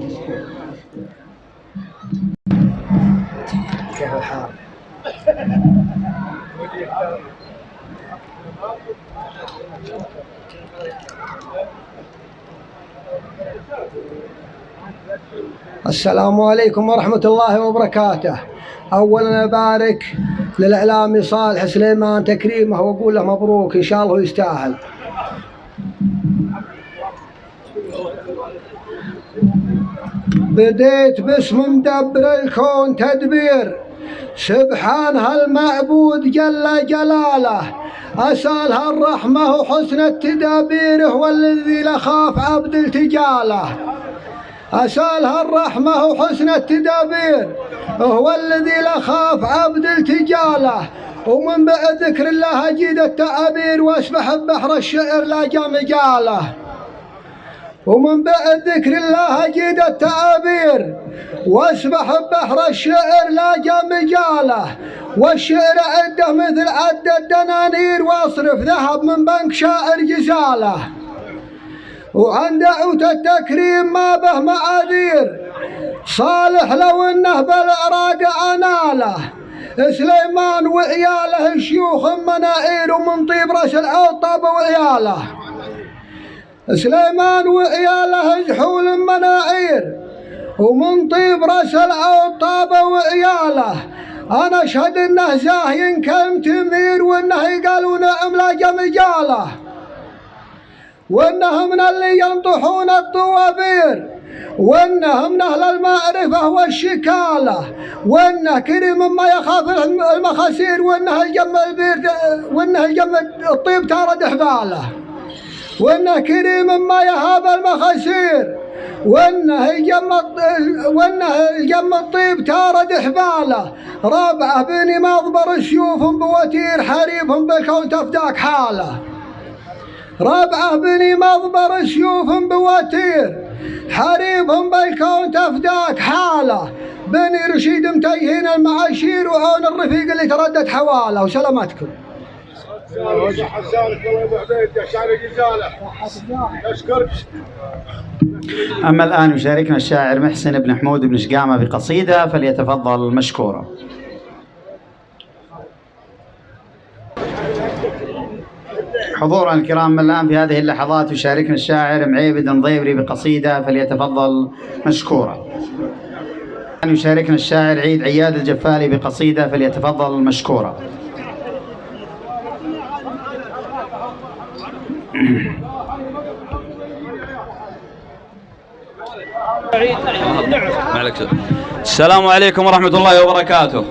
السلام عليكم ورحمة الله وبركاته. أولا أبارك للإعلامي صالح سليمان تكريمه وأقول له مبروك، إن شاء الله يستاهل. بديت باسم مدبر الكون تدبير، سبحان هالمعبود جل جلاله، أسأله الرحمة وحسن التدابير، هو الذي لخاف عبد التجاله، أسأله الرحمة وحسن التدابير، هو الذي لخاف عبد التجاله، ومن بعد ذكر الله أجيد التعابير، واسبح ببحر الشعر لا جا مجاله، ومن بعد ذكر الله أجيد التعابير، واسبح ببحر الشعر لا جا مجاله، والشعر عده مثل عد الدنانير، واصرف ذهب من بنك شاعر جزاله، وعن دعوة التكريم ما به معاذير، صالح لو انه بالعراق عناله، سليمان وعياله شيوخ مناعير، ومن طيب راس العطاب وعياله، سليمان وعياله جحول مناعير، ومن طيب راس العطاب وعياله، انا اشهد انه زاهين كالتمير، وانه يقالون املاق مجاله، وانه من اللي ينطحون الطوابير، وانه من اهل المعرفه والشكاله، وانه كريم ما يخاف المخاسير، وانه الجم البير، وانه الجم الطيب تارد حباله، وانه كريم ما يهاب المخاسير، وانه الجم الطيب تارد حباله. رابعه بني مضبر الشيوف بوتير حريبهم بالكون تفداك حاله. رابعه بني مضبر الشيوف بوتير حريبهم بالكون تفداك حاله. بني رشيد متيهين المعاشير وعون الرفيق اللي تردد حواله. وسلامتكم. أما الآن يشاركنا الشاعر محسن بن حمود بن شقامة بقصيدة، فليتفضل مشكورا. حضورنا الكرام، الآن في هذه اللحظات يشاركنا الشاعر معيبد النضيبري بقصيدة، فليتفضل مشكورا. يشاركنا الشاعر عيد عياد الجفالي بقصيدة، فليتفضل مشكورا. السلام عليكم ورحمة الله وبركاته.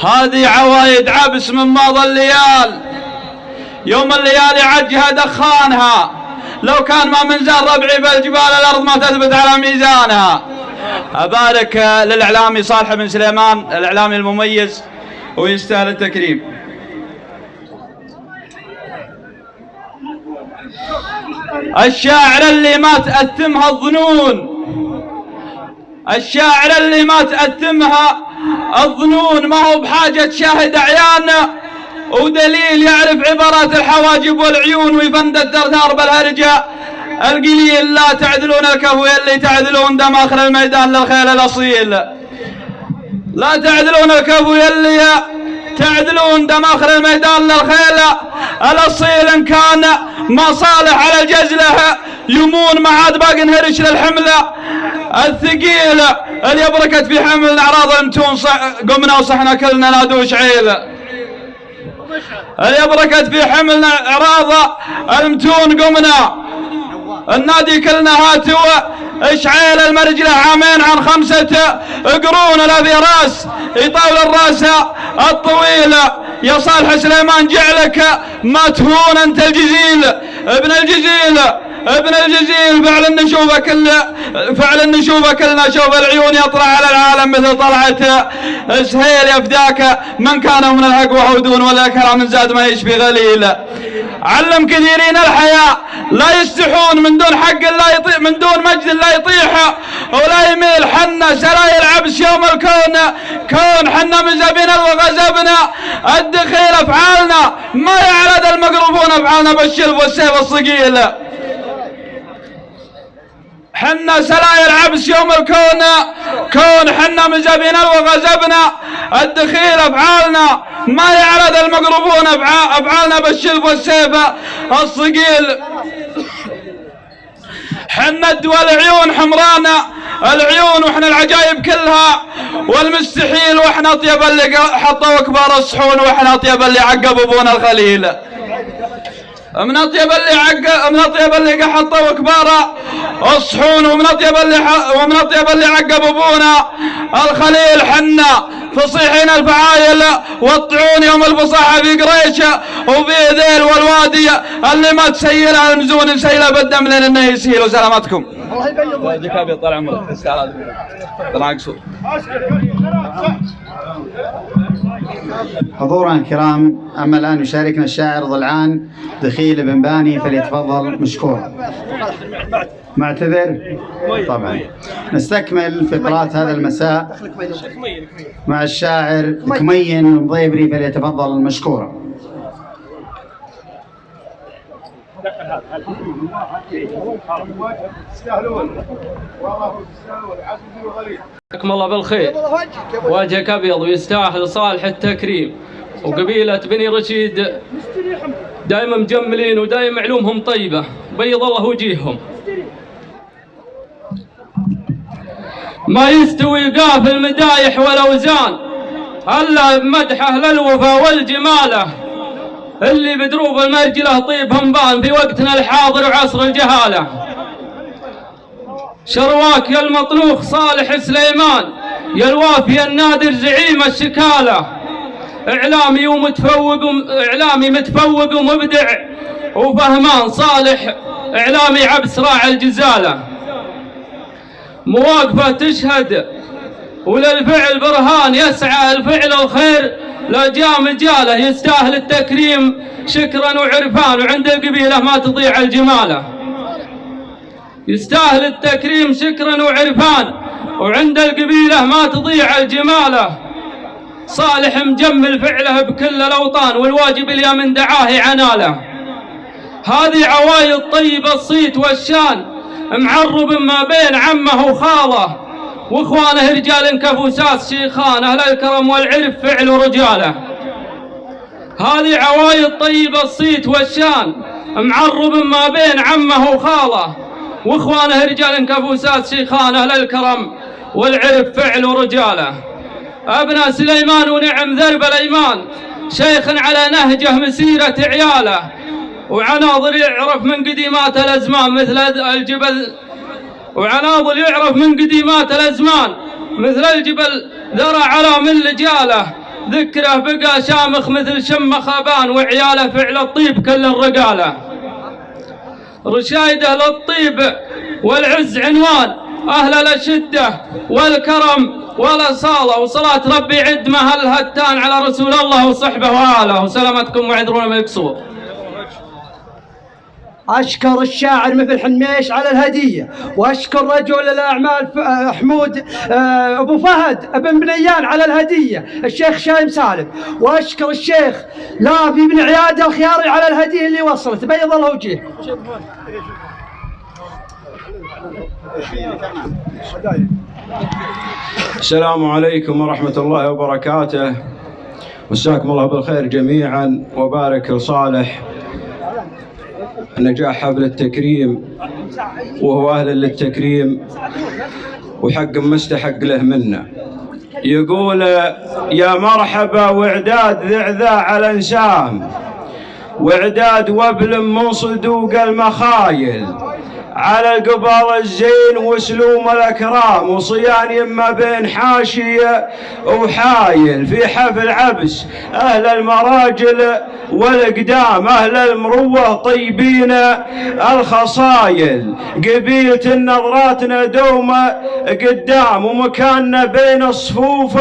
هذه عوايد عبس من ماضى الليال، يوم الليالي عجها دخانها، لو كان ما من زان ربعي بالجبال الأرض ما تثبت على ميزانها. أبارك للإعلامي صالح بن سليمان، الإعلامي المميز ويستاهل التكريم. الشاعر اللي ما تأثمها الظنون، الشاعر اللي ما تأثمها الظنون، ما هو بحاجة شاهد أعيان ودليل يعرف عبارات الحواجب والعيون ويفند الدردار بالهرجة القليل. لا تعدلون الكفو اللي تعدلون دم آخر الميدان للخيل الأصيل. لا تعدلون الكفو اللي تعدلون دم آخر الميدان للخيل الأصيل. إن كان مصالح على الجزلة يمون ما عاد باقي نهرش للحملة الثقيلة اللي بركت في حمل أعراض المتون. قمنا وصحنا كلنا نادوش عيلة اللي بركت في حمل أعراض المتون. قمنا النادي كلنا هاتوا اشعيل المرجلة عامين عن 5 قرون. لا في راس يطول الراس الطويلة. يا صالح سليمان جعلك ما تهون انت الجزيل ابن الجزيل ابن الجزيل. فعلا نشوفه كلنا شوف العيون يطلع على العالم مثل طلعة سهيل. يفداك من كان من الحق وحودون ولا كرام من زاد ما يشفي غليل. علم كثيرين الحياة لا يستحون من دون حق لا يطيح، من دون مجد لا يطيح ولا يميل. حنا سرايا العبس يوم الكون كون، حنا مزبين وغزبنا الدخيل. افعالنا ما يعرض المقربون، افعالنا بالشلب والسيف الصقيل. حنا سرايا العبس يوم الكون كون، حنا مزبين وغزبنا الدخيل. افعالنا ما يعرض المقربون، افعالنا بالشلب والسيف الصقيل. حنا الدول العيون حمرانا العيون، واحنا العجايب كلها والمستحيل، واحنا اطيب اللي حطوا كبار الصحون، واحنا اطيب اللي عقب ابونا الخليل. من اطيب اللي حطوا كبار الصحون، ومن اطيب اللي عقب ابونا الخليل. حنا فصيحين الفعايل والطعون يوم الفصاحة في قريش وفي ذيل والوادي اللي ما تسيلها المزون نسيلها بالدم لين انه يسيل. وسلامتكم. الله يبين ذكابي طال عمرك استعراض بالعكس. حضورنا الكرام، أما الآن يشاركنا الشاعر ضلعان دخيل بن باني، فليتفضل مشكورا. معتذر؟ طبعا. نستكمل فقرات هذا المساء مع الشاعر كمين النضيبري، فليتفضل مشكورا. حياكم الله بالخير. وجهك ابيض ويستاهل صالح التكريم. وقبيله بني رشيد دائما مجملين ودائما علومهم طيبه، بيض الله وجيههم. ما يستوي قاف المدايح والاوزان الا بمدحه للوفا والجماله، اللي بدروب المرجله طيبهم بان في وقتنا الحاضر وعصر الجهاله. شرواك يا المطلوخ صالح سليمان، يا الوافي النادر زعيم الشكاله. اعلامي متفوق ومبدع وفهمان صالح، اعلامي عبس راعي الجزاله. مواقفة تشهد وللفعل برهان، يسعى الفعل الخير لا جاء مجاله، يستاهل التكريم شكرا وعرفان، وعند القبيلة ما تضيع الجمالة. يستاهل التكريم شكرا وعرفان، وعند القبيلة ما تضيع الجمالة. صالح مجمل فعله بكل الأوطان، والواجب اليا من دعاه عناله. هذه عوايد طيبة الصيت والشان، معرب ما بين عمه وخاله، واخوانه رجال كفوساس شيخان، اهل الكرم والعرف فعل رجاله. هذه عوايد طيبة الصيت والشان، معرب ما بين عمه وخاله، واخوانه رجال كفوساس شيخان، اهل الكرم والعرف فعل رجاله. ابناء سليمان ونعم ذرب الايمان، شيخ على نهجه مسيرة عياله، وعناظر يعرف من قديمات الازمان مثل الجبل، وعناظر يعرف من قديمات الازمان مثل الجبل، ذرى على من لجاله، ذكره بقى شامخ مثل شم خابان، وعياله فعل الطيب كل الرجاله. رشايده للطيب والعز عنوان، اهل الشده والكرم والأصالة، وصلاة ربي عد مهل هتان على رسول الله وصحبه وآله، وسلامتكم وعذرونا من القصور. أشكر الشاعر مثل حنميش على الهدية، وأشكر رجل الأعمال حمود أبو فهد ابن بنيان على الهدية الشيخ شايم سالم، وأشكر الشيخ لافي بن عيادة الخياري على الهدية اللي وصلت، بيض الله وجهه. السلام عليكم ورحمة الله وبركاته، مساكم الله بالخير جميعا، وبارك لصالح نجاح حفل التكريم، وهو أهل للتكريم وحق مستحق له منا. يقول يا مرحبا وإعداد ذعذاع الأنسام، وإعداد وبل من صدوق المخايل، على القبال الزين وسلوم الأكرام، وصيان يما بين حاشية وحايل، في حفل عبس أهل المراجل والإقدام، أهل المروة طيبين الخصايل، قبيلة النظراتنا دومة قدام، ومكاننا بين الصفوف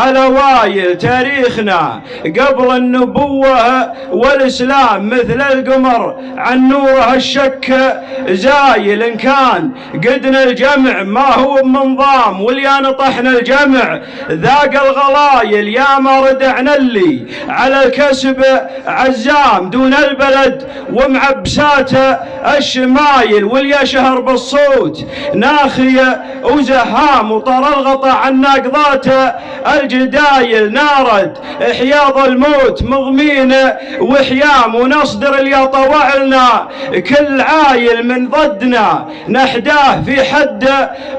الأوايل، تاريخنا قبل النبوة والإسلام مثل القمر عن نوره الشك زايل، إن كان قدنا الجمع ما هو بمنظام، واليا نطحنا الجمع ذاق الغلايل، يا ما ردعنا اللي على الكسب عزام دون البلد ومعبساته الشمايل، واليا شهر بالصوت ناخية وزهام، وطر الغطا عن ناقضاته الجدايل، نارد حياض الموت مضمين وحيام، ونصدر اليا طوعلنا كل عايل من ضدنا، نحداه في حد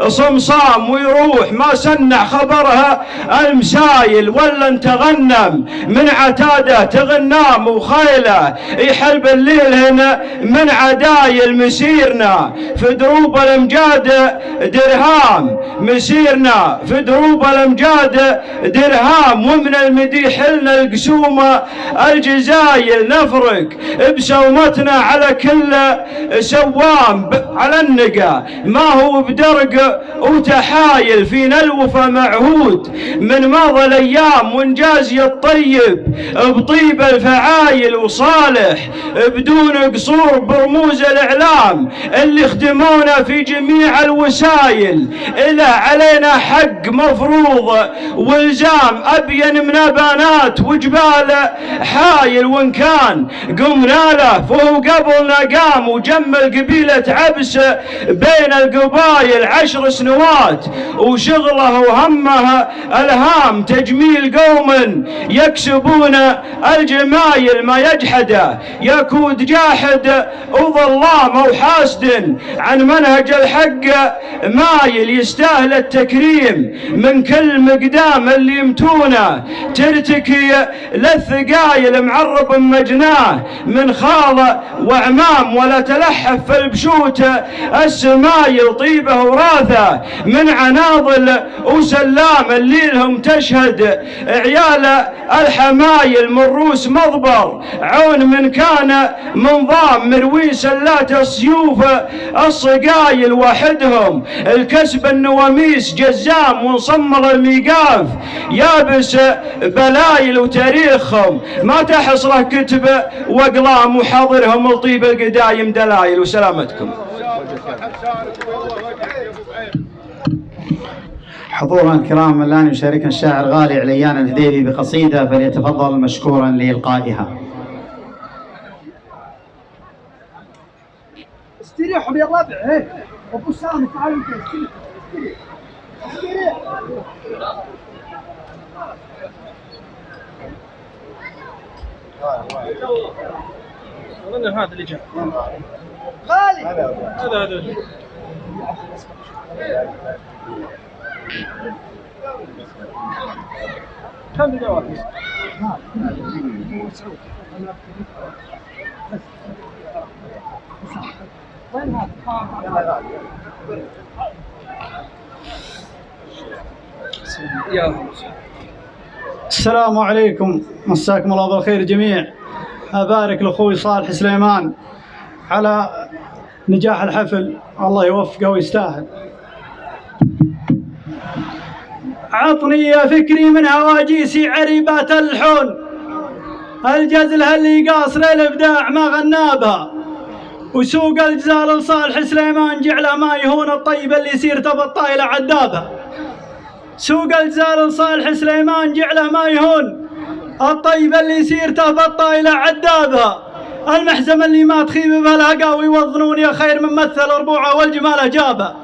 صمصام، ويروح ما سنع خبرها المسايل، ولا نتغنم من عتاده تغنام، وخيله يحلب الليل هنا من عدايل، مسيرنا في دروب الامجاد درهام، مسيرنا في دروب الامجاد درهام، ومن المديح لنا القسومه الجزايل، نفرق بسومتنا على كل سوام على النقا، ما هو بدرق وتحايل، فينا الوفا معهود من ماضى الايام، ونجازي الطيب بطيب الفعايل، وصالح بدون قصور برموز الاعلام اللي يخدمونا في جميع الوسائل، إلى علينا حق مفروض والزام، ابين من بنات وجبال حايل، وان كان قمنا له فهو قبلنا قام، وجمل قبيلة عبسة بين القبايل 10 سنوات، وشغله وهمها الهام تجميل قوم يكسبون الجمايل، ما يجحده يكود جاحد وظلام، وحاسد عن منهج الحق مايل، يستاهل التكريم من كل مقدام، اللي يمتونه ترتكي للثقايل، معرب مجناه من خاله وعمام، ولا تلحف في البشور وشوت السمايل طيبه وراثه من عناضل وسلام اللي لهم تشهد عيال الحمايل من روس مضبر عون من كان منظام مروي سلات السيوف الصقايل وحدهم الكسب النواميس جزام ونصمر الميقاف يابس بلايل وتاريخهم ما تحصره كتب واقلام وحاضرهم لطيب القدايم دلايل وسلامتكم. حضورنا الكرام الآن يشاركنا الشاعر غالي عليان الهديبي بقصيدة فليتفضل مشكورا لإلقائها. استريحوا يا ربع ابو سامي تعال انت استريح اظن هذا اللي جاء غالي هذا كم جواب السلام عليكم، مساكم الله بالخير جميع. أبارك لأخوي صالح سليمان على نجاح الحفل، الله يوفقه ويستاهل. عطني يا فكري من هواجيسي عريبات اللحون، الجزل اللي قاصر الإبداع ما غنابها، وسوق الجزال لصالح سليمان جعله ما يهون الطيب اللي سيرته بالطايلة عدابه. سوق الجزال لصالح سليمان جعله ما يهون الطيب اللي سيرته بالطايلة عدابه. المحزم اللي ما تخيب بالهقاوي يوظنون يا خير من مثل ربوعه والجمال جابه.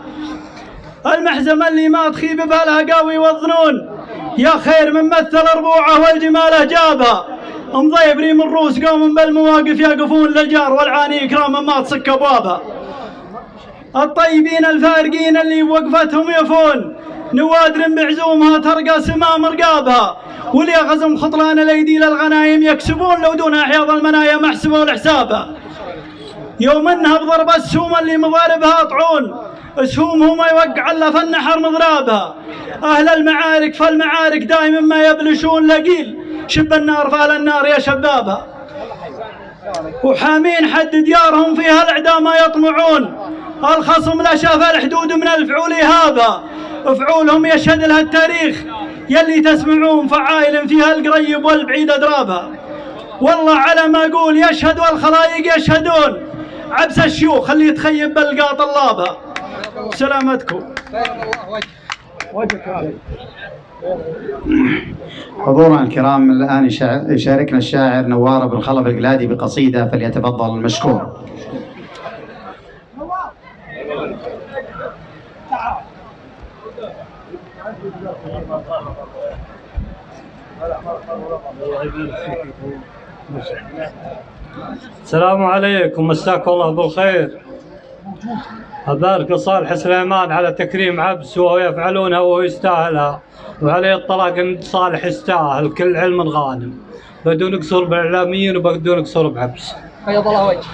المحزم اللي ما تخيب بالهقاوي يوظنون يا خير من مثل ربوعه والجمال جابه. مضيبري من روس قوم بالمواقف يقفون للجار والعاني كراما ما تصك ابوابها. الطيبين الفارقين اللي بوقفتهم يفون نوادر بعزومها ترقى سمام رقابها. واللي غزم خطلان الايدي للغنايم يكسبون لو دون احياض المنايا محسبوا لحسابها. يوم انها بضرب السوم اللي مضاربها طعون اسهومهم يوقع الا في النحر مضرابها. اهل المعارك فالمعارك دائما ما يبلشون لقيل شب النار فال النار يا شبابها. وحامين حد ديارهم فيها الاعداء ما يطمعون الخصم لا شاف الحدود من الفعول هابا. فعولهم يشهد لها التاريخ يلي تسمعون فعايل فيها القريب والبعيد أدرابها. والله على ما أقول يشهد والخلايق يشهدون عبس الشيوخ اللي يتخيب بالقاط اللابها. سلامتكم. حضورنا الكرام الآن يشاركنا الشاعر نوار بن خلف القلادي بقصيدة فليتفضل مشكور. السلام عليكم، مساكم الله بالخير. أبارك صالح سليمان على تكريم عبس وهو يفعلونها وهو يستاهلها، وعليه الطلاق ان صالح يستاهل كل علم غانم بدون قصور بالاعلاميين وبدون قصور بعبس. بيض الله وجهك.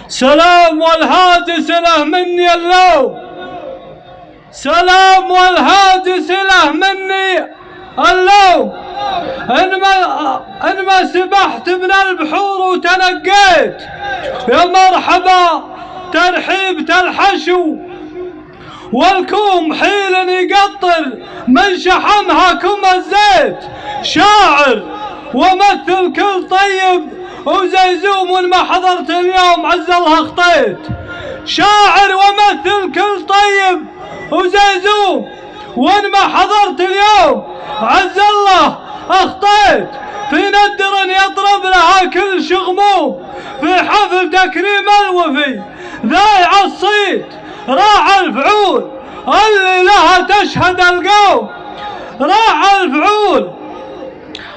سلام والهاجس له مني اللوم، سلام والهاجس له مني اللوم. إن ما سبحت من البحور وتنقيت يا مرحبا ترحيب الحشو والكوم حيل يقطر من شحمها كم الزيت. شاعر ومثل كل طيب وزيزوم ما حضرت اليوم عز الله خطيت. شاعر ومثل كل طيب وزيزوم وان ما حضرت اليوم عز الله اخطيت. في ندر يضرب لها كل شغموم في حفل تكريم الوفي ذايع الصيت. راع الفعول اللي لها تشهد القوم، راع الفعول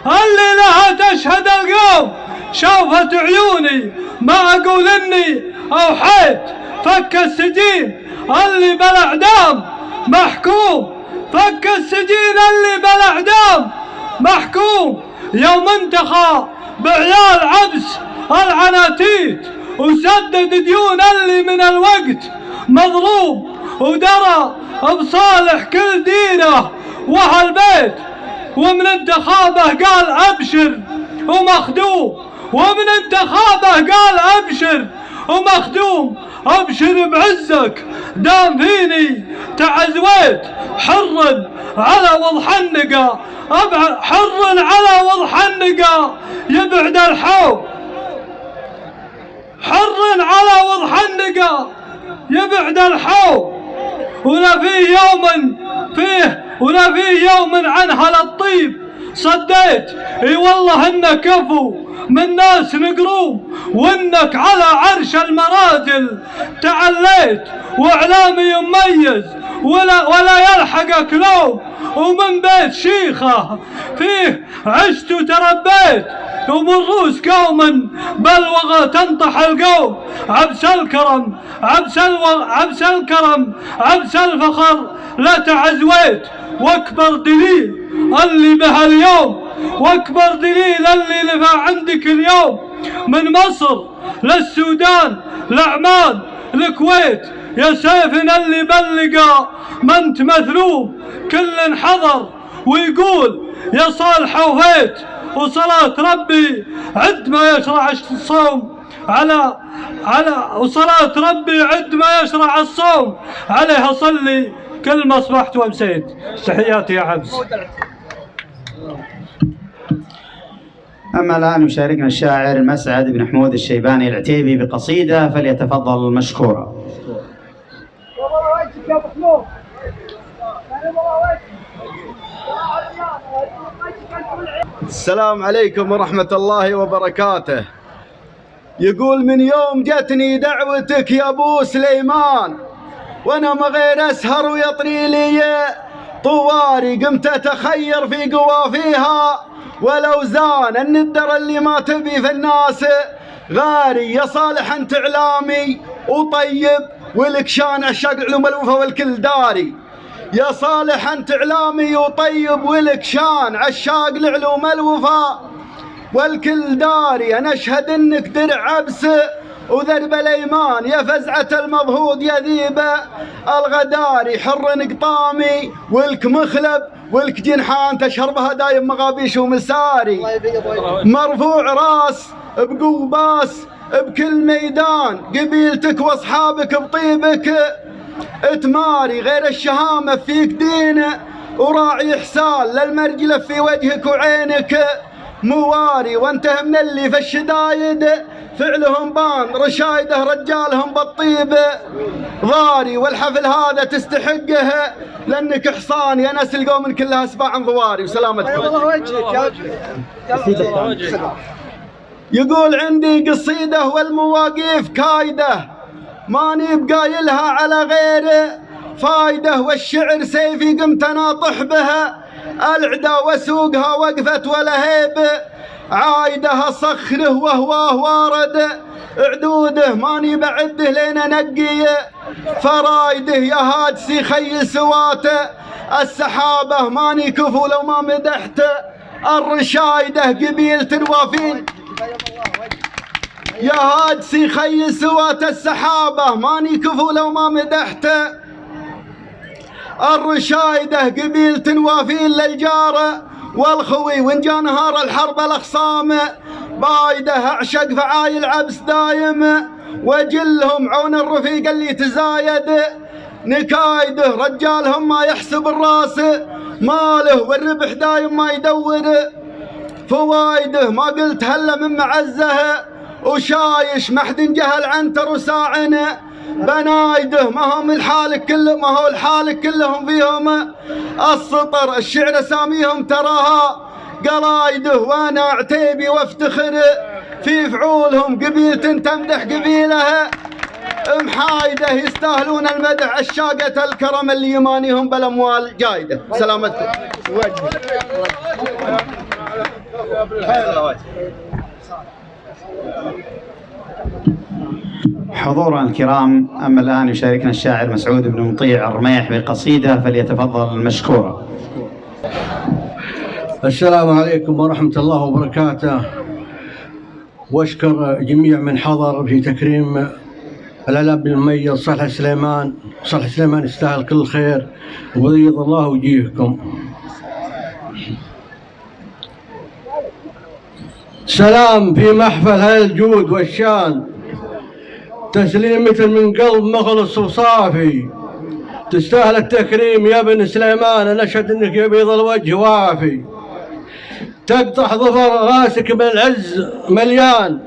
اللي لها تشهد القوم. شوفت عيوني ما اقول اني اوحيت. فك السجين اللي بالاعدام محكوم، فك السجين اللي بالاعدام محكوم. يوم انتخى بعيال عبس العناتيت وسدد ديون اللي من الوقت مظلوم، ودرى بصالح كل دينه وهالبيت، ومن انتخابه قال أبشر ومخدوم، ومن انتخابه قال أبشر ومخدوم. أبشر بعزك دام فيني تعزويت، حر على وضح النقا، حر على وضح النقا يبعد الحوم، حر على وضح النقا يبعد الحوم. ولا فيه يوم عن هالطيب صديت، اي والله انك كفو من ناس نقروم، وانك على عرش المراجل تعليت، واعلامي مميز ولا يلحقك لوم، ومن بيت شيخه فيه عشت وتربيت، ومن رؤوس قوم بلوغة تنطح القوم. عبس الكرم عبس الفخر لا تعزويت، واكبر دليل اللي بها اليوم، واكبر دليل اللي لفى عندك اليوم، من مصر للسودان لعمان الكويت، يا سيفنا اللي بلقى ما انت مثلوب. كل حضر ويقول يا صالح وفيت، وصلاة ربي عد ما يشرع الصوم وصلاة ربي عد ما يشرع الصوم عليها صلي كل ما اصبحت وامسيت. تحياتي يا عبس. أما الآن يشاركنا الشاعر مسعد بن حمود الشيباني العتيبي بقصيدة، فليتفضل مشكورا. السلام عليكم ورحمة الله وبركاته. يقول من يوم جتني دعوتك يا أبو سليمان، وأنا ما غير أسهر ويطري لي طواري، قمت أتخير في قوافيها والأوزان، الندر اللي ما تبي في الناس غاري. يا صالح أنت إعلامي وطيب ولك شان عشاق علوم الوفا والكل داري. يا صالح أنت إعلامي وطيب ولك شان عشاق لعلوم الوفا والكل داري. أنا أشهد إنك درع عبس وذرب الأيمان، يا فزعة المضهود يا ذيب الغداري. حر قطامي ولك مخلب ولك جنحان، تشهر بها دايم مغابيش ومساري. مرفوع راس بقوباس بكل ميدان، قبيلتك واصحابك بطيبك اتماري. غير الشهامة فيك دين وراعي إحسان، للمرجلة في وجهك وعينك مواري. وانته من اللي في الشدايد فعلهم بان، رشايده رجالهم بالطيب ضاري. والحفل هذا تستحقه لانك حصان، يا ناس القوم كلها اسباع ضواري. وسلامتكم. يقول عندي قصيده والمواقيف كايده، ماني بقايلها على غير فايده، والشعر سيفي قمت ناطح بها العدا، وسوقها وقفت ولا هيب عايده. صخره وهواه وارد عدوده، ماني بعده لين انقي فرايده. يا هادسي خي سواته السحابه، ماني كفو لو ما مدحت الرشايده. قبيلة الوافين يا هادسي خي سوات السحابة، ماني كفو لو ما مدحت الرشايدة. قبيلة وافين للجارة والخوي، وإن جا نهار الحرب الأخصام بايده. أعشق فعايل عبس دايم وجلهم، عون الرفيق اللي تزايد نكايده. رجالهم ما يحسب الراس ماله، والربح دايم ما يدور فوايده. ما قلت هلا من معزه وشايش، ما حد انجهل عنتر وساعن بنايده. ما هو الحالك كلهم فيهم السطر، الشعر اساميهم تراها قلايده. وانا عتيبي وافتخر في فعولهم، قبيلة تمدح قبيلها محايده. يستاهلون المدح عشاقة الكرم اللي يمانيهم بالاموال جايده. سلامتكم. حضورنا الكرام، أما الآن يشاركنا الشاعر مسعود بن مطيع الرميح بقصيدة، فليتفضل مشكورا. السلام عليكم ورحمة الله وبركاته. واشكر جميع من حضر في تكريم العلم المميز صالح سليمان. صالح سليمان يستاهل كل الخير وبيض الله وجيهكم. سلام في محفل هالجود والشان، تسليمة من قلب مخلص وصافي، تستاهل التكريم يا ابن سليمان. أنا أشهد أنك يبيض الوجه وافي، تقطح ظفر راسك من العز مليان،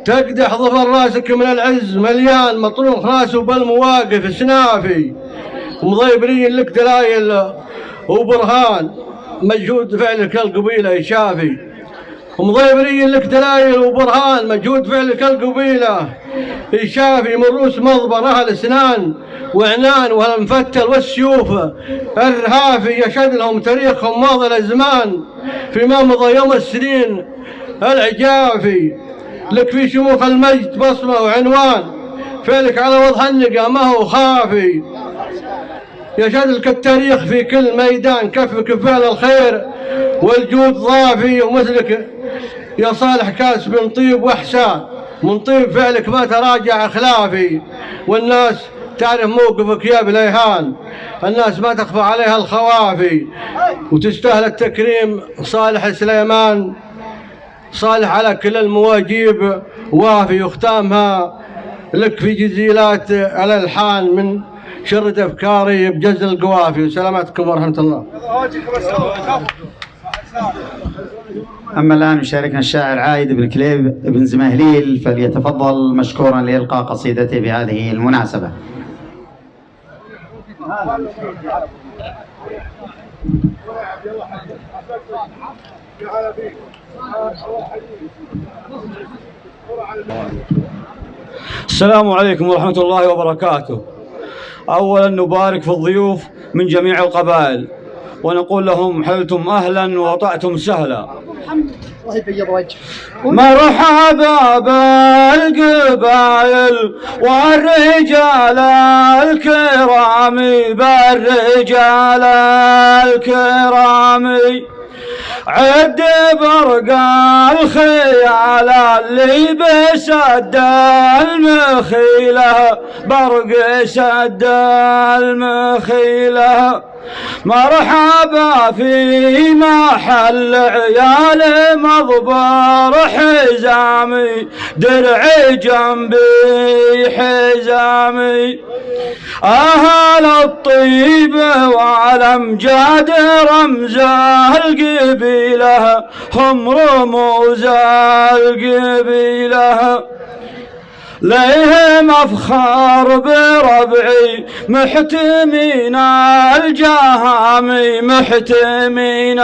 تقدح ظفر راسك من العز مليان، مطروح راسه بالمواقف سنافي، مضيبرين لك دلايل وبرهان، مجهود فعلك القبيلة يشافي. مضيبرين لك دلايل وبرهان، مجهود فعلك القبيلة يشافي. من رؤوس مضبر أهل الأسنان وعنان والمفتل والسيوف الرهافي، يشهد لهم تاريخهم ماضي الأزمان فيما مضى يوم السنين العجافي. لك في شموخ المجد بصمة وعنوان، فعلك على وضح النقا ما هو خافي. يشهد لك التاريخ في كل ميدان، كفك فعل الخير والجود ضافي. ومثلك يا صالح كاس من طيب واحسان، من طيب فعلك ما تراجع اخلافي. والناس تعرف موقفك يا بليهان، الناس ما تخفى عليها الخوافي. وتستاهل التكريم صالح سليمان، صالح على كل المواجيب وافي. وختامها لك في جزيلات الالحان من شرد افكاري بجزل القوافي. وسلامتكم ورحمه الله. أما الآن يشاركنا الشاعر عايد بن كليب بن زمهليل، فليتفضل مشكورا لإلقاء قصيدته بهذه المناسبة. السلام عليكم ورحمة الله وبركاته. أولا نبارك في الضيوف من جميع القبائل ونقول لهم حلتم أهلا وطعتم سهلا. الله يبيض وجهك. مرحبا بالقبائل والرجال الكرام، بالرجال الكرام، عد برق الخيال اللي بسد المخيلة، برق سد المخيلة. مرحبا في محل عيال مضبر حزامي، درعي جنبي حزامي. أهل الطيب والأمجاد رمز القبيلة، هم رموز القبيلة. ليهم أفخار بربعي محتمين الجهامي، محتمين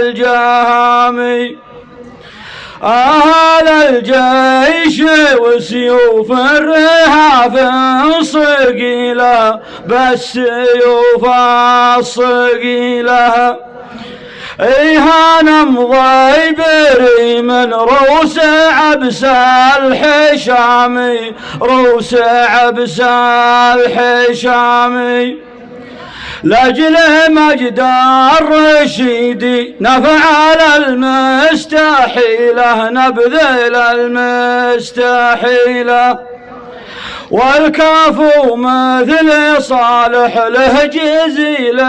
الجهامي. أهل الجيش وسيوف الرهاف صقيلة، بالسيوف الصقيلة. إيهان مضيبري من روس عبس الحشامي، روس عبس الحشامي. لأجل مجد الرشيدي نفعل المستحيلة، نبذل المستحيلة. والكافو مثل صالح له جزيل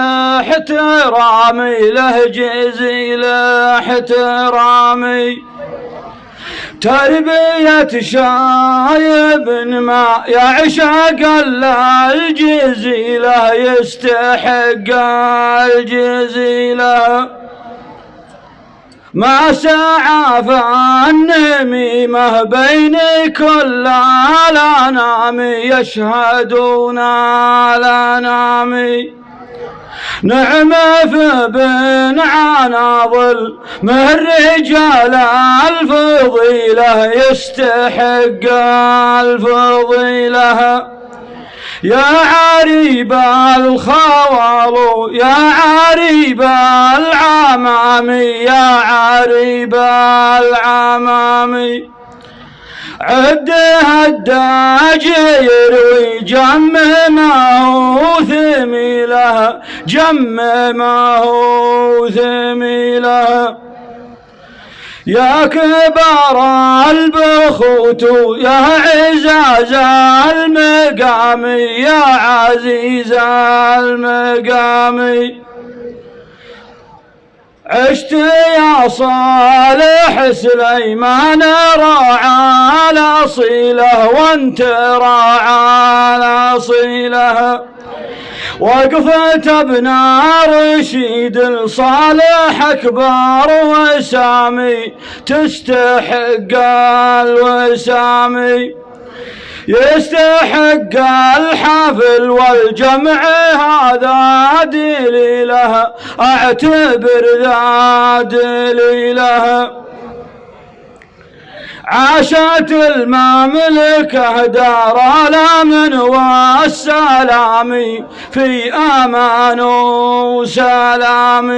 احترامي، له جزيل احترامي. تربية شايب ما يعشق الجزيلة، يستحق الجزيلة. ما سعى فالنميمة بين كل الأنام، يشهدون الأنام. نعم فبن عناضل من رجال الفضيلة، يستحق الفضيلة. يا عريب الخوال يا عريب العمام، يا عريب العمام. عده الداج يروي جممه ثميله، جممه ثميله. يا كبار البخوت يا عزاز المقام يا عزيز المقام عشت يا صالح سليمان راعى الأصيله وانت راعى الأصيله وقفت ابن رشيد الصالح أكبر وسامي تستحق الوسامي يستحق الحفل والجمع هذا دليله اعتبر ذا دليله عاشت المملكة دار الأمن والسلام في أمان وسلام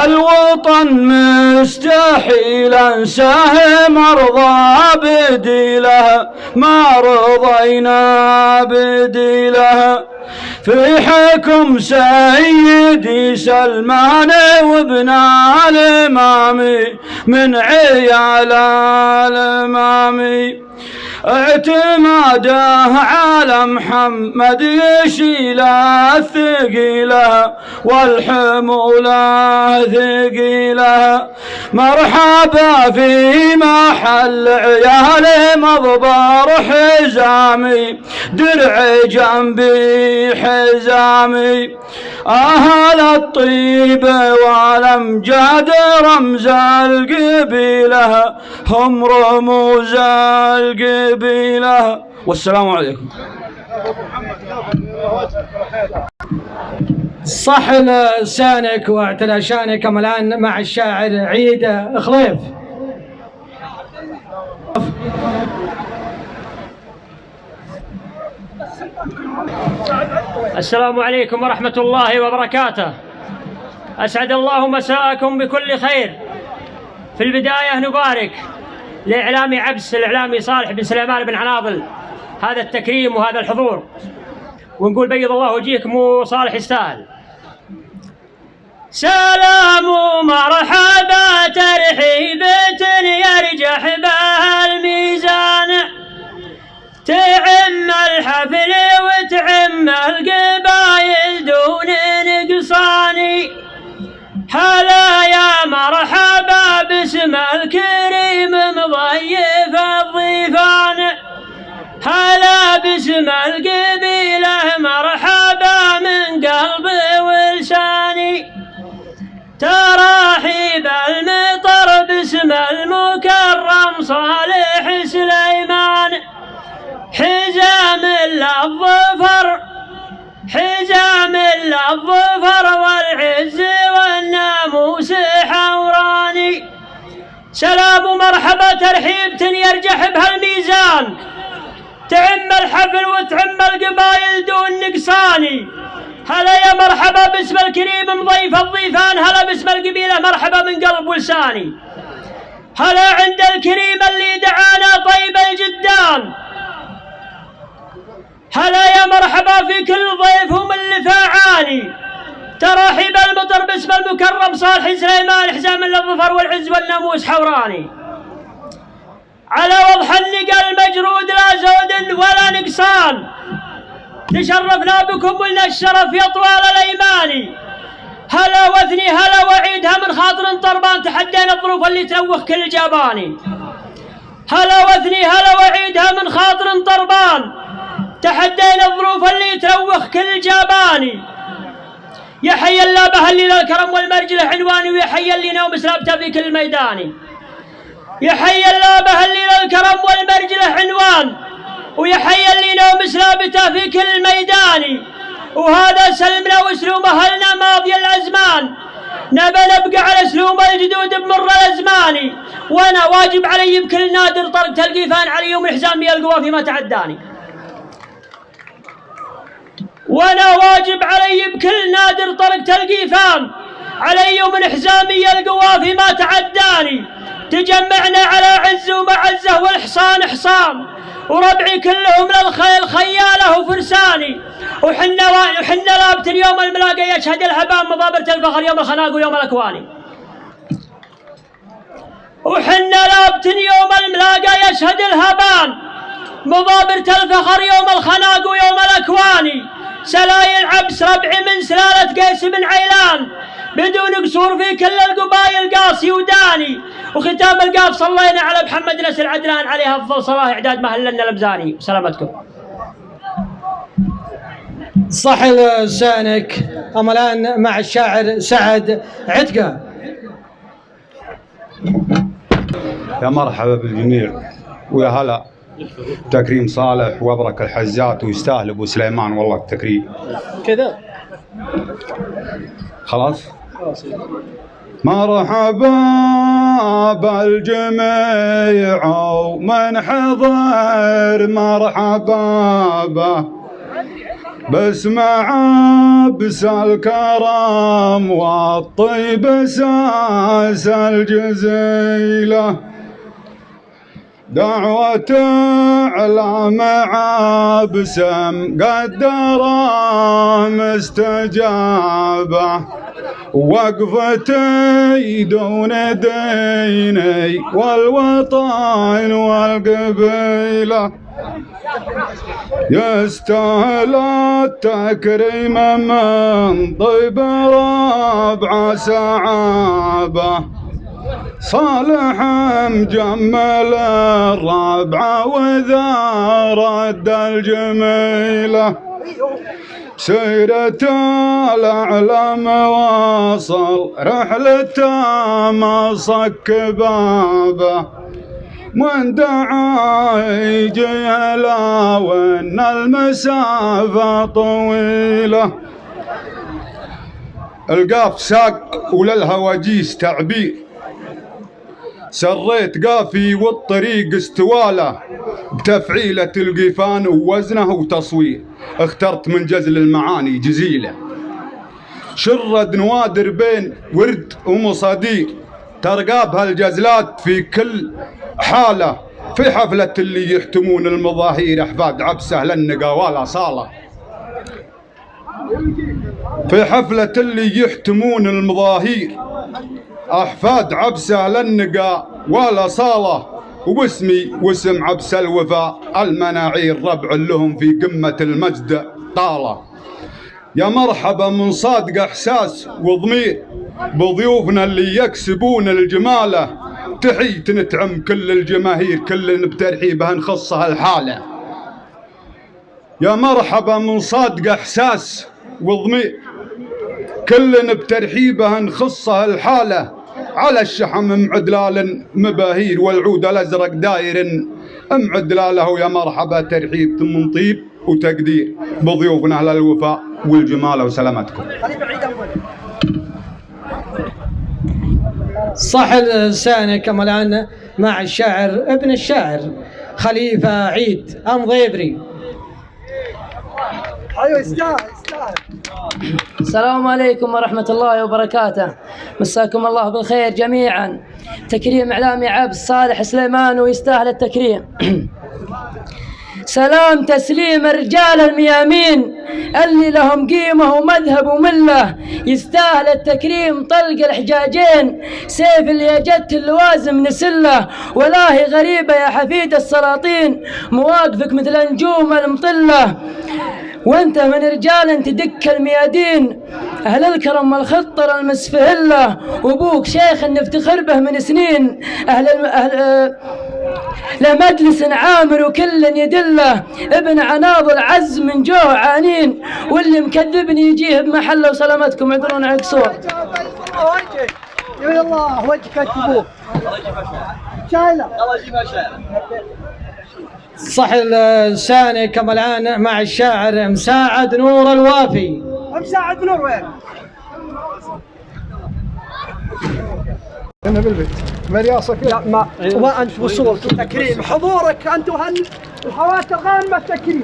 الوطن مستحيل انساه مرضى بديله ما رضينا بديله في حكم سيدي سلمان وابن الإمام من عيال الإمام اعتماده على محمد يشيل الثقيله والحموله ثقيله مرحبا في محل عيال مضبر حزامي درع جنبي حزامي أهل الطيب والأمجاد رمز القبيلة هم رموز القبيلة والسلام عليكم. صح لسانك واعتلى شانك. أما الآن مع الشاعر عيد خليف. السلام عليكم ورحمة الله وبركاته. أسعد الله مساءكم بكل خير. في البداية نبارك لإعلامي عبس الإعلامي صالح بن سليمان بن عناضل هذا التكريم وهذا الحضور، ونقول بيض الله وجهكم وصالح يستاهل. سلام ومرحبا ترحيبة يرجح بها الميزان، تعم الحفل وتعم القبايل دون نقصان. هلا يا مرحبا باسم الكريم مضيف الضيفان، هلا باسم القبيلة مرحبا من قلبي ولساني. تراحيب المطر باسم المكرم صالح سليمان، حزام للظفر حزام للظفر والعز والناموس حوراني. سلام ومرحبا ترحيب يرجح بها الميزان، تعم الحفل وتعم القبايل دون نقصاني. هلا يا مرحبا باسم الكريم مضيف الضيفان، هلا باسم القبيلة مرحبا من قلب ولساني. هلا عند الكريم اللي دعانا طيب الجدان، هلا يا مرحبا في كل ضيف هم اللي فاعاني. تراحيب المطر باسم المكرم صالح سليمان، حزام للظفر والعز والناموس حوراني. على وضح النقا المجرود لا زود ولا نقصان، تشرفنا بكم ولنا الشرف يا طوال الايمان. هلا واثني هلا وعيدها من خاطر طربان، تحدينا الظروف اللي تلوخ كل جاباني. هلا واثني هلا وعيدها من خاطر طربان، تحدينا الظروف اللي تلوخ كل جاباني. يا حي الله بهل الكرم والمرجله عنواني، ويا حي اللي نوم سلابته في كل ميداني. يا حي الله بهل الكرم والمرجله عنوان، ويا حي اللي نوم سلابته في كل ميداني. وهذا سلمنا واسلوب اهلنا ماضي الازمان، نبى نبقى على اسلوب الجدود بمر الازمان. وانا واجب علي بكل نادر طرق تلقيفان، على يوم حزامي القوافي ما تعداني. وانا واجب علي بكل نادر طرق تلقيفان، علي يوم حزامي القوافي ما تعداني. تجمعنا على عز ومعزه والحصان حصان، وربعي كلهم للخيل خياله وفرساني. وحنا لابت يوم الملاقى يشهد الهبان، مضابرة الفخر يوم الخناق ويوم الاكواني. وحنا لابت يوم الملاقى يشهد الهبان، مضابرة الفخر يوم الخناق ويوم الأكواني، سلايل عبس ربعي من سلالة قيس بن عيلان، بدون قصور في كل القبائل قاصي وداني، وختام القاف صلينا على محمد نسر عدنان عليه أفضل صلاة إعداد مهلنا الأبزاني. سلامتكم. صح لسانك. أما الآن مع الشاعر سعد عتقة. يا مرحبا بالجميع ويا هلا. تكريم صالح وابرك الحزات ويستاهل ابو سليمان والله التكريم. كذا خلاص. مرحبا بالجميع ومن حضر مرحبا به، بسمع عبس الكرم والطيب ساس الجزيلة، دعوة إعلام عبسم قدر مستجابة، وقفتي دون ديني والوطن والقبيلة، يستاهل التكريم من طيب ربع سعابة، صالح مجمل الربع وذا رد الجميلة، سيرة الأعلام واصل رحلة مصك بابه، من دعا يجي لا وإن المسافة طويلة، القاف ساق وللهواجيس تعبير، سريت قافي والطريق استواله، بتفعيلة القيفان ووزنه وتصوير، اخترت من جزل المعاني جزيلة، شرد نوادر بين ورد ومصادير، ترقى بهالجزلات في كل حالة، في حفلة اللي يحتمون المظاهير أحفاد عبسة للنقا ولا صالة، في حفلة اللي يحتمون المظاهير أحفاد عبسة للنقا ولا صالة، وباسمي واسم عبسة الوفاء المناعير ربع لهم في قمة المجد طالة، يا مرحبا من صادق إحساس وضمير بضيوفنا اللي يكسبون الجمالة، تحية نتعم كل الجماهير كل بترحيبها نخصها الحالة، يا مرحبا من صادق إحساس وضمير كل بترحيبها نخصها الحالة، على الشحم معدلال مباهير والعود الأزرق داير معدلاله، يا مرحبا ترحيب من طيب وتقدير بضيوفنا أهل الوفاء والجمال وسلامتكم. صح لسانك. أما الآن مع الشاعر ابن الشاعر خليفة عيد أمضيبري. ايوه يستاهل. السلام عليكم ورحمة الله وبركاته، مساكم الله بالخير جميعا. تكريم إعلامي عبس صالح سليمان ويستاهل التكريم. سلام تسليم الرجال الميامين اللي لهم قيمة ومذهب وملة، يستاهل التكريم طلق الحجاجين سيف اللي جت اللوازم نسله، ولاهي غريبة يا حفيد السلاطين مواقفك مثل نجوم المطلة، وانت من رجال تدك الميادين اهل الكرم الخطر المسفهله، وابوك شيخ نفتخر به من سنين اهل لمجلس عامر وكل يدله، ابن عناض العز من جوع عانين، واللي مكذبني يجيه بمحله. وسلامتكم عذرون على القصور. يا الله وجهك ابوك شايله. الله يجيبها شايله. صح لسانك. كما الآن مع الشاعر مساعد نور الوافي. مساعد نور وين؟ أنا بالبيت مرياصك. لا ما وأنت وصول تكريم حضورك أنت والحوات الغامة تكريم،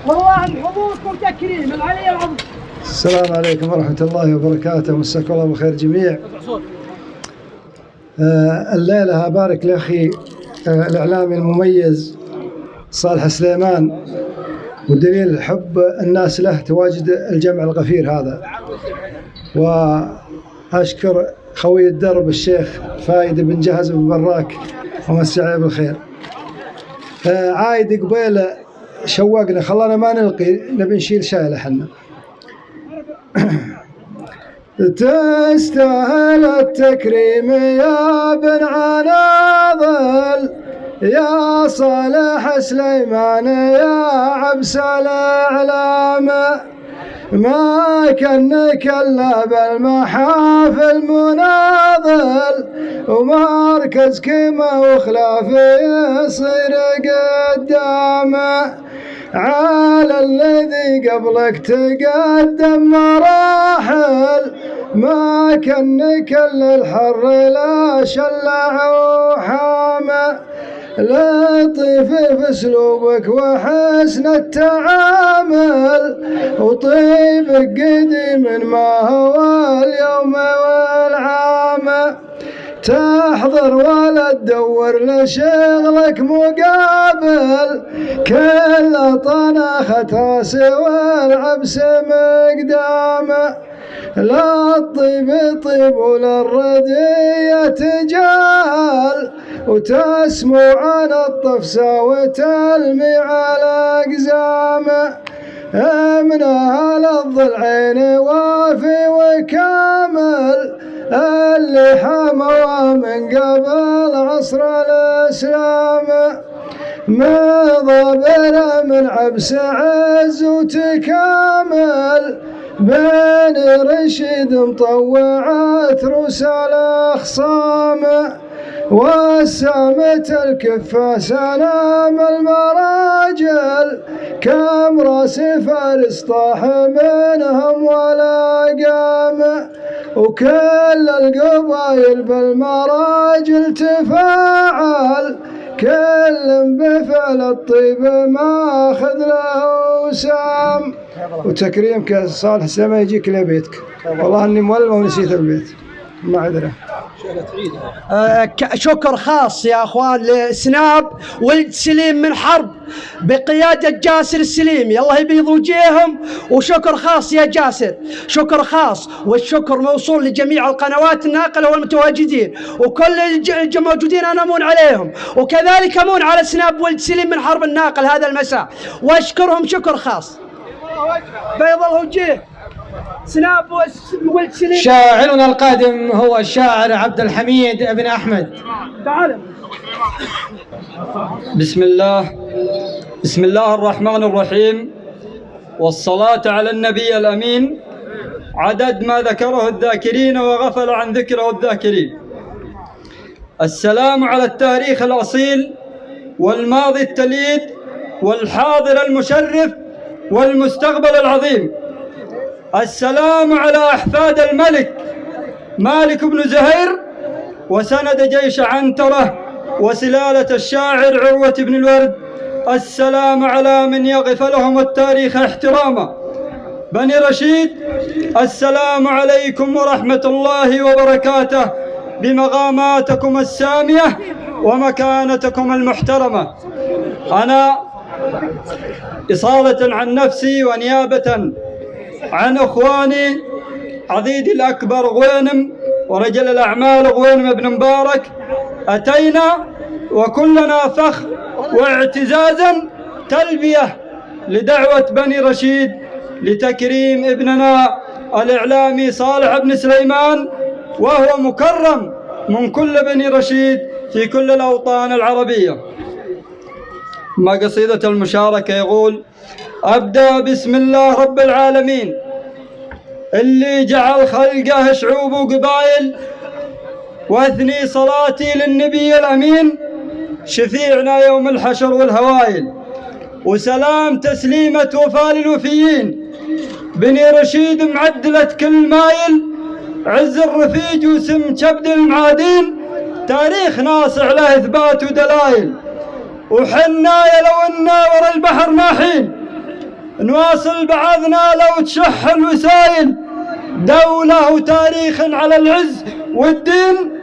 والله حضوركم تكريم العلي العظيم. السلام عليكم ورحمة الله وبركاته، مساكم الله بالخير جميع. الليلة أبارك لأخي الإعلامي المميز صالح سليمان، ودليل حب الناس له تواجد الجمع الغفير هذا، أشكر خوي الدرب الشيخ فايد بن جهز بن براك ومسي عليه بالخير. عايد قبيل شوقنا خلانا ما نلقي نبي نشيل شايله حنا. تستاهل التكريم يا بن عناضل يا صالح سليمان يا عبس الأعلام، ما كنك الا بالمحافل مناضل ومركز كما وخلافه يصير قدامه، على الذي قبلك تقدم مراحل ما كنك الا الحر لا شلع وحامه، لطيف في اسلوبك وحسن التعامل وطيبك قديم ما هو اليوم والعام، تحضر ولا تدور لشغلك مقابل كل طناختها سوى العبس مقدامه، لا الطيب طيب ولا الردية تجاهل وتسمو عن الطفسة وتلمي على أقزامه، منها للضلعين وافي وكامل اللي حموا من قبل عصر الإسلام، مضبر من عبس عز وتكامل بني رشيد مطوعت رؤوس الأخصام، وسامت الكفة سلام المراجل كم راس فارس طاح منهم ولا قام، وكل القبايل بالمراجل تفاعل كل بفعل الطيب ما أخذ له سام، وتكريمك صالح السلام يجيك لبيتك، والله اني مولمه ونسيت البيت معذره. شكر خاص يا اخوان لسناب ولد سليم من حرب بقياده جاسر السليمي، الله يبيض وجيههم، وشكر خاص يا جاسر، شكر خاص، والشكر موصول لجميع القنوات الناقله والمتواجدين وكل الموجودين انا امون عليهم، وكذلك امون على سناب ولد سليم من حرب الناقل هذا المساء، واشكرهم شكر خاص. بيض الوجيه سناب ولد سليم. شاعرنا القادم هو الشاعر عبد الحميد بن أحمد. تعال. بسم الله الرحمن الرحيم، والصلاة على النبي الأمين عدد ما ذكره الذاكرين وغفل عن ذكره الذاكرين. السلام على التاريخ الأصيل والماضي التليد والحاضر المشرف والمستقبل العظيم. السلام على أحفاد الملك مالك بن زهير وسند جيش عنترة وسلالة الشاعر عروة بن الورد. السلام على من يغف لهم التاريخ احتراما. بني رشيد، السلام عليكم ورحمة الله وبركاته بمقاماتكم السامية ومكانتكم المحترمة. أنا إصالة عن نفسي ونيابة عن أخواني عضيدي الأكبر غوينم ورجل الأعمال غوينم بن مبارك، أتينا وكلنا فخر واعتزازا تلبية لدعوة بني رشيد لتكريم ابننا الإعلامي صالح بن سليمان، وهو مكرم من كل بني رشيد في كل الأوطان العربية. ما قصيدة المشاركة يقول: أبدأ بسم الله رب العالمين اللي جعل خلقه شعوب وقبائل، واثني صلاتي للنبي الأمين شفيعنا يوم الحشر والهوائل، وسلام تسليمة وفاء للوفيين. بني رشيد معدلة كل مايل، عز الرفيج وسم كبد المعادين، تاريخ ناصع له إثبات ودلائل. وحنا يا لو إنا ورا البحر ماحين، نواصل بعضنا لو تشح الوسائل. دولة وتاريخ على العز والدين،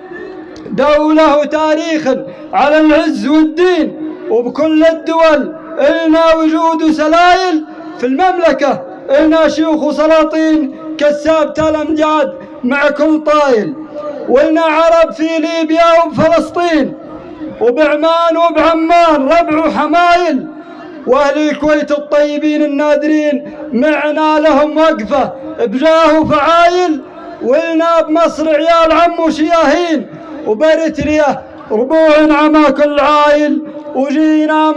دولة وتاريخ على العز والدين، وبكل الدول إلنا وجود وسلايل. في المملكة إلنا شيوخ وسلاطين كالسابتة الأمجاد مع كل طايل، ولنا عرب في ليبيا وبفلسطين وبعمان وبعمان ربع وحمايل، واهل الكويت الطيبين النادرين معنا لهم وقفه بجاه وفعايل، ولنا بمصر عيال عم وشياهين، وباريتريا ربوع عما كل عايل، وجينا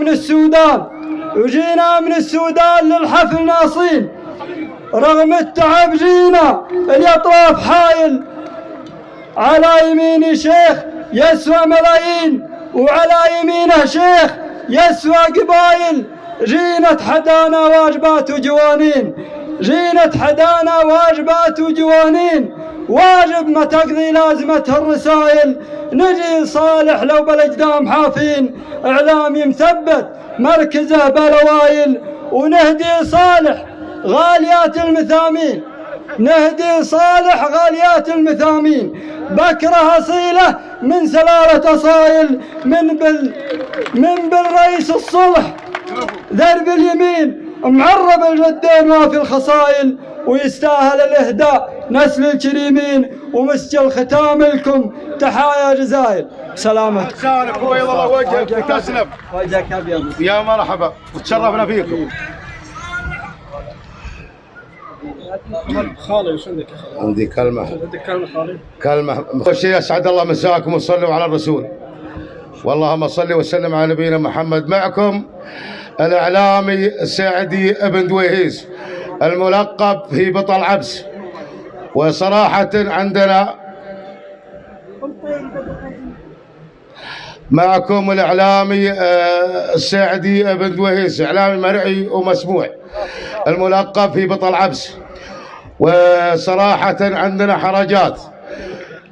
من السودان للحفل ناصين، رغم التعب جينا الأطراف حايل، على يميني شيخ يسوى ملايين، وعلى يمينه شيخ يسوى قبايل، جينا تحدانا واجبات وجوانين، واجب ما تقضي لازمته الرسايل، نجي صالح لو بالاجدام حافين، اعلامي مثبت مركزه بالاوايل، ونهدي صالح غاليات المثامين، بكره اصيله من سلاله اصايل، من بالرئيس الصلح ذرب اليمين، معرب الجدين وافي الخصايل، ويستاهل الاهداء نسل الكريمين، ومسجل ختام لكم تحايا جزايل. سلامتك. لسانك وبيض الله وجهك وتسلم. وجهك ابيض. يا مرحبا وتشرفنا فيكم. خالي وش عندك؟ عندي كلمة. عندك كلمة خالي؟ كلمة. أول شيء أسعد الله مساكم وصلوا على الرسول. واللهم صل وسلم على نبينا محمد. معكم الإعلامي الساعدي ابن دويهيس الملقب في بطل عبس. وصراحة عندنا معكم الإعلامي الساعدي ابن دويهيس، إعلامي مرئي ومسموع الملقب في بطل عبس. وصراحة عندنا حرجات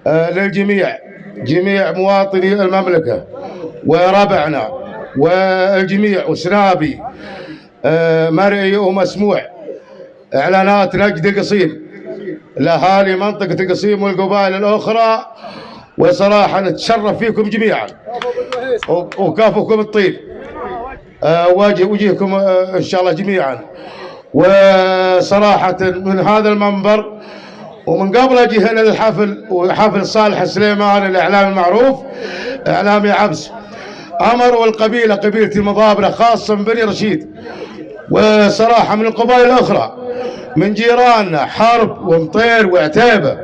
للجميع، جميع مواطني المملكة وربعنا والجميع، وسنابي مرئي ومسموع إعلانات نجد القصيم لأهالي منطقة القصيم والقبائل الأخرى. وصراحة نتشرف فيكم جميعا وكافكم الطيب، وجهكم إن شاء الله جميعا. وصراحة من هذا المنبر ومن قبل أجي هنا للحفل، وحفل صالح السليمان الإعلامي المعروف إعلامي عبس، أمر والقبيلة قبيلة المضابرة خاصة من بني رشيد، وصراحة من القبائل الأخرى من جيراننا حرب ومطير وعتيبة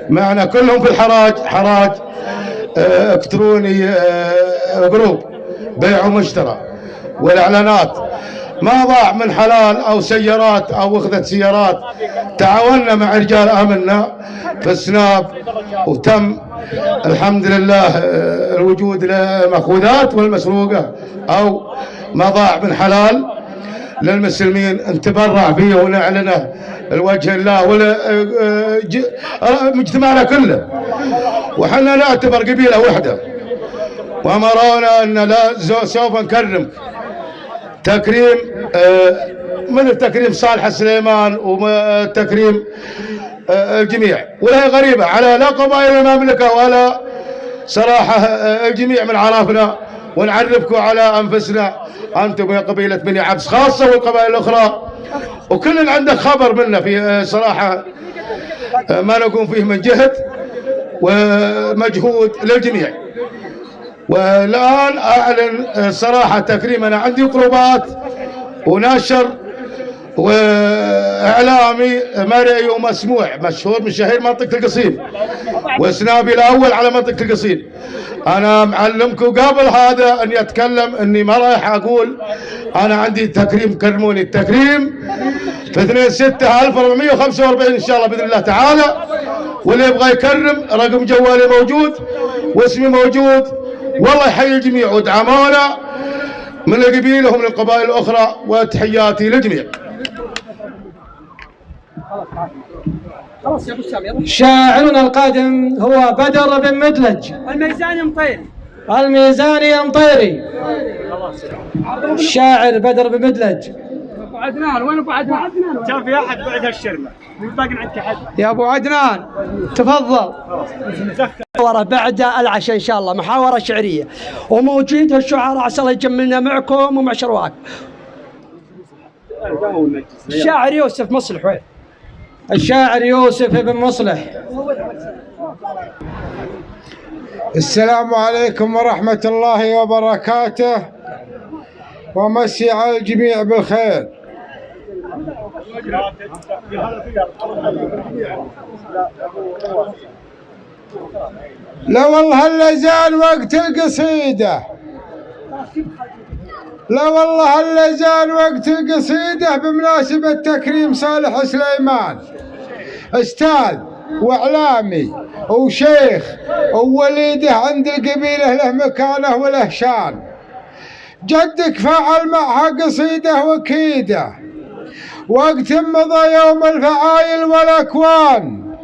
معنا كلهم في حراج الكتروني جروب بيع ومشترى والإعلانات. ما ضاع من حلال أو سيارات أو أخذت سيارات، تعاوننا مع رجال أمننا في السناب، وتم الحمد لله الوجود لمأخوذات والمسروقة أو ما ضاع من حلال للمسلمين نتبرع فيه ونعلنه لوجه الله مجتمعنا كله. وحنا نعتبر قبيلة واحدة، وأمرونا أن لا سوف نكرم تكريم من التكريم صالح السليمان وتكريم الجميع، ولا غريبة على لا قبائل المملكة ولا صراحة الجميع من عرفنا، ونعرفكم على أنفسنا أنتم يا قبيلة بني عبس خاصة والقبائل الأخرى، وكل عندك خبر منا في صراحة ما نقوم فيه من جهد ومجهود للجميع. والآن أعلن صراحة تكريم، أنا عندي قربات وناشر وإعلامي مرئي ومسموع مشهور من شهير منطقة القصيم، وسنابي الأول على منطقة القصيم. أنا معلمكم قبل هذا أن يتكلم أني ما رايح أقول أنا عندي تكريم، كرموني التكريم في 2/6/1445 إن شاء الله بإذن الله تعالى. واللي يبغى يكرم رقم جوالي موجود واسمي موجود، والله يحيي الجميع ودعمونا من القبيلة ومن القبائل الأخرى، وتحياتي للجميع. شاعرنا القادم هو بدر بن مدلج الميزاني مطيري. الشاعر بدر بن مدلج. ابو عدنان، وين ابو عدنان؟ كان في احد بعد هالشرمه، باقي عندك احد؟ يا ابو عدنان تفضل. بعد العشاء ان شاء الله محاوره شعريه، وموجود الشعراء عسى الله يجملنا معكم ومع شرواك. الشاعر يوسف مصلح وين؟ الشاعر يوسف بن مصلح. السلام عليكم ورحمة الله وبركاته، ومسي على الجميع بالخير. لا والله إلا زال وقت القصيدة، لا والله إلا زال وقت القصيدة بمناسبة تكريم صالح سليمان، أستاذ وإعلامي وشيخ ووليده عند القبيلة، له مكانه وله شان. جدك فعل معها قصيدة وكيدة وقت مضى يوم الفعايل والأكوان،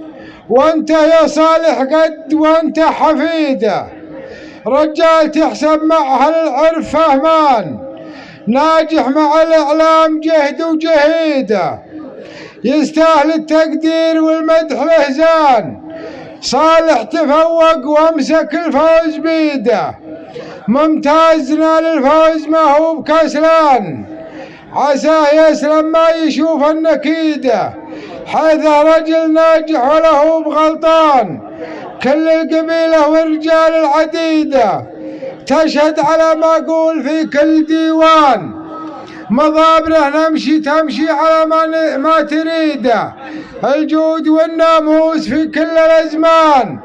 وانت يا صالح قد وانت حفيده، رجال تحسب معها العرف فهمان، ناجح مع الإعلام جهد وجهيده، يستاهل التقدير والمدح له زان. صالح تفوق وامسك الفوز بيده، ممتاز نال الفوز ما هو بكسلان، عساه يسلم ما يشوف النكيده، حيث رجل ناجح وله بغلطان. كل القبيلة والرجال العديدة تشهد على ما أقول في كل ديوان، مضابره تمشي على ما تريده، الجود والناموس في كل الأزمان،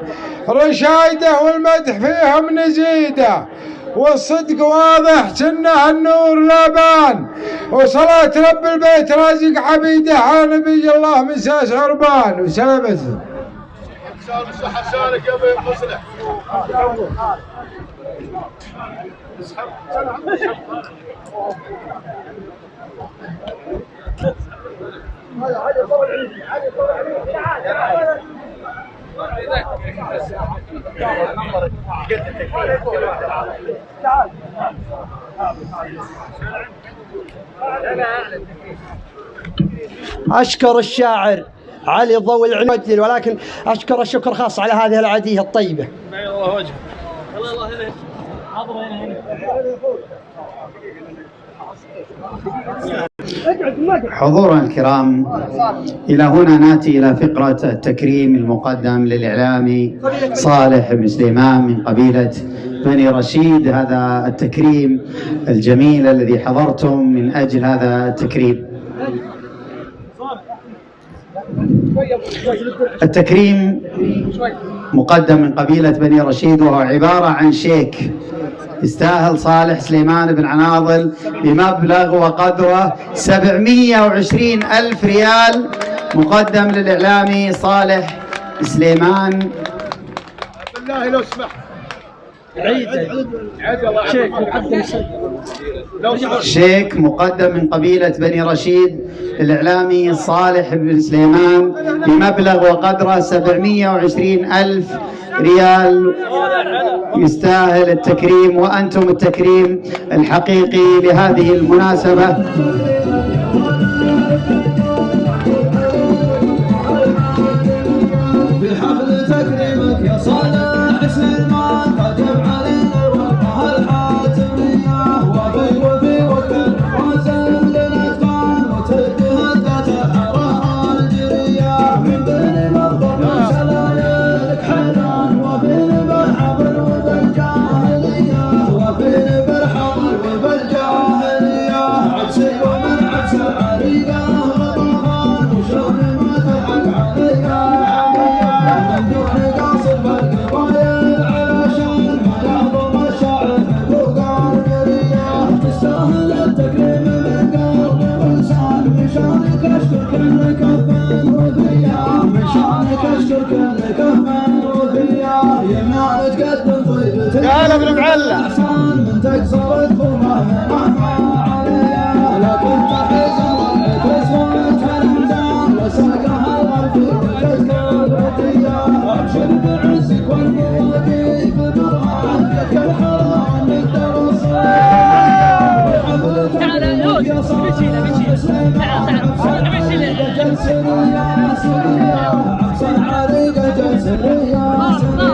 رشايده والمدح فيهم نزيده، والصدق واضح سنه النور لا بان، وصلاة رب البيت رازق عبيده على نبي الله مساس عربان وسلامته. حسانك يا ابو مصلح. أشكر الشاعر علي ضوء العنود، ولكن أشكر الشكر خاص على هذه العادية الطيبة. الله وجهك. حضورنا الكرام، إلى هنا نأتي إلى فقرة التكريم المقدم للإعلامي صالح بن سليمان من قبيلة بني رشيد. هذا التكريم الجميل الذي حضرتم من أجل هذا التكريم. التكريم مقدم من قبيلة بني رشيد، وهو عبارة عن شيك يستاهل صالح سليمان بن عناضل بمبلغ وقدره 720,000 ريال، مقدم للإعلامي صالح سليمان. بالله لو سمحت شيك مقدم من قبيلة بني رشيد الإعلامي صالح بن سليمان بمبلغ وقدره 720,000 ريال، يستاهل التكريم، وأنتم التكريم الحقيقي لهذه المناسبة. بحفل تكريمك يا صالح سليمان قدم علينا الورقة الحاتمية، وفي وقت وزن للأتقان وتهدت الحرارة الجرية، من بين مضبط سلايلك حنان، وبين بالحضر وبالجاهلية، وبين بالحضر وبالجاهلية، عكسي ومن عكس العريقة رضوان، وشلون ما تضحك عليا يا ابن معلق من تكسر الظلمة عليا، لكن تحزن وتسوت الأمدان وساقها الغرب وتذكر الرقية، أبشر بعزك والمواقيت برهانك الحرام الدرس. تعال يا صالح سليمان عكسن عريقة جسرية لا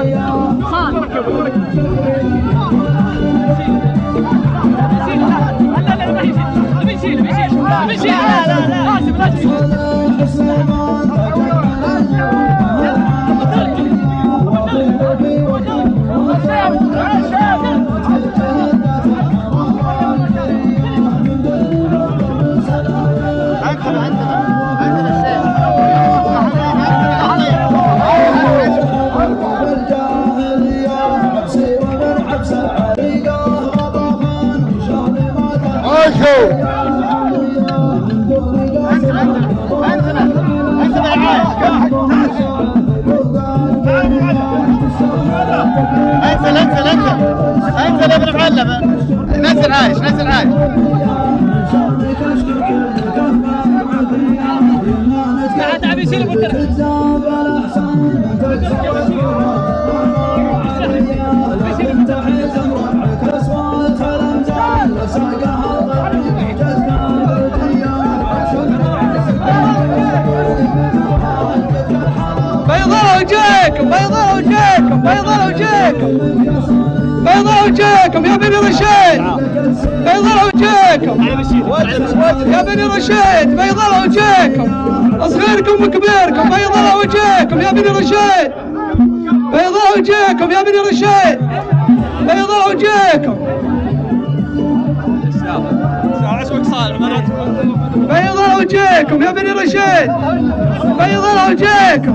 وجهكم بيضاء وجهكم بيضاء وجهكم بيضاء وجهكم يا بني رشيد بيضاء وجهكم يا بني رشيد بيضاء وجهكم صغيركم وكبيركم بيضاء وجهكم يا بني رشيد بيضاء وجهكم يا بني رشيد بيضاء وجهكم بيضاء وجهكم يا بني رشيد بيضاء وجهكم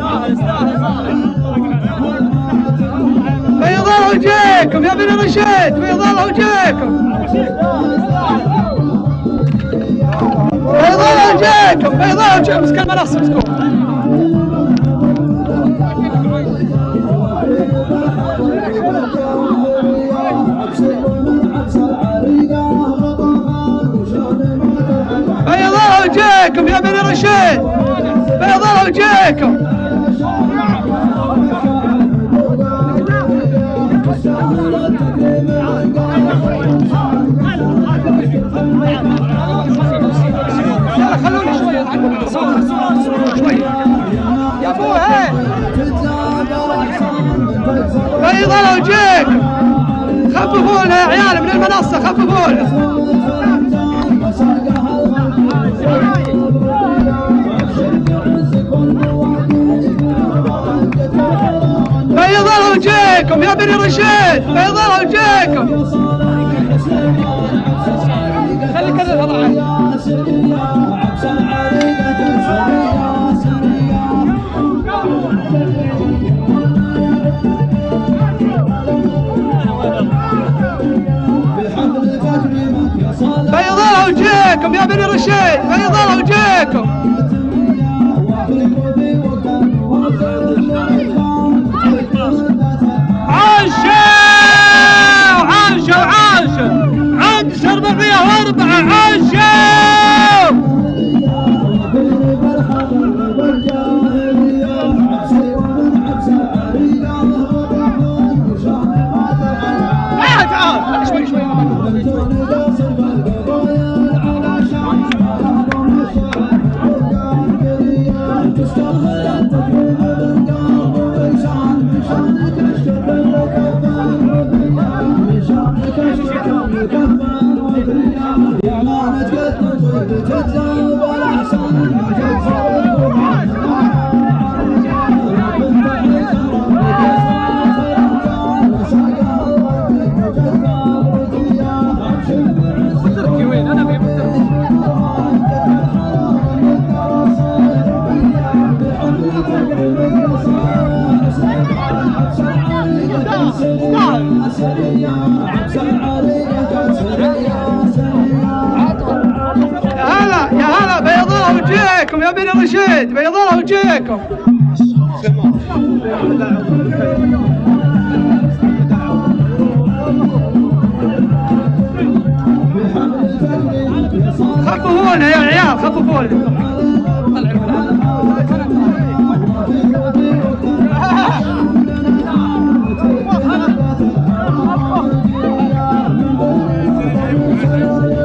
بيضاء وجهكم يا بني رشيد بيضاء وجهكم بيضاء وجهكم بيضاء وجهكم مسك المنصة مسكوا بيضاء وجهكم يا بني رشيد بيضاء وجهكم خلوني شوي يا ابوه بيضاء وجهكم خففونا يا عيال من المنصة خففونا بيضاء وجهكم يا بني رشيد بيضاء وجهكم خلي كذا بيضاء وجهكم يا بني رشيد بيضاء وجهكم عاشوا عند 404 عاشوا تعال شوي يا هلا بيضاء وجهكم يا بني رشيد بيضاء وجهكم خففونا يا عيال خففونا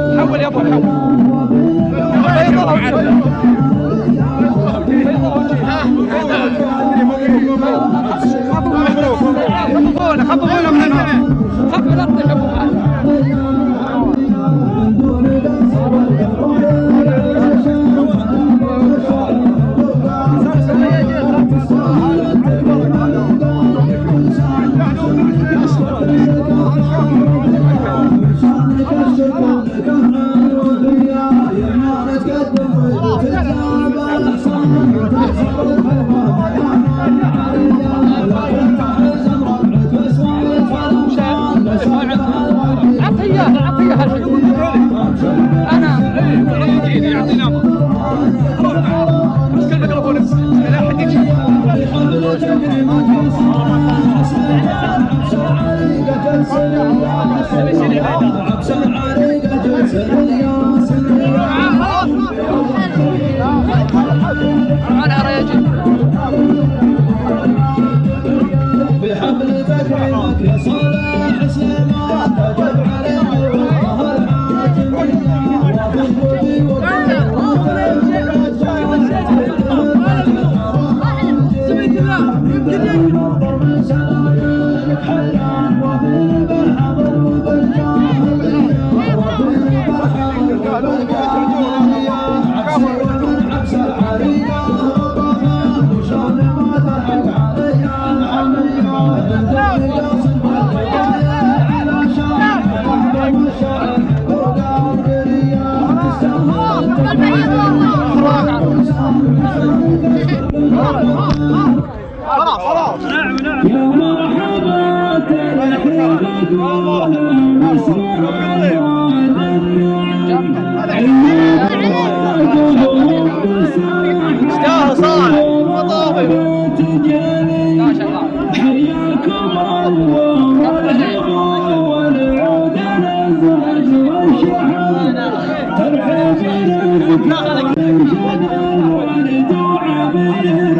حول يا ابو حول خففونا من هنا خفف الارض يا ابو الله اشتهر صالح مطابق ما شاء الله. حياكم الله والعود الازواج والشحن ترحب الورد وعبير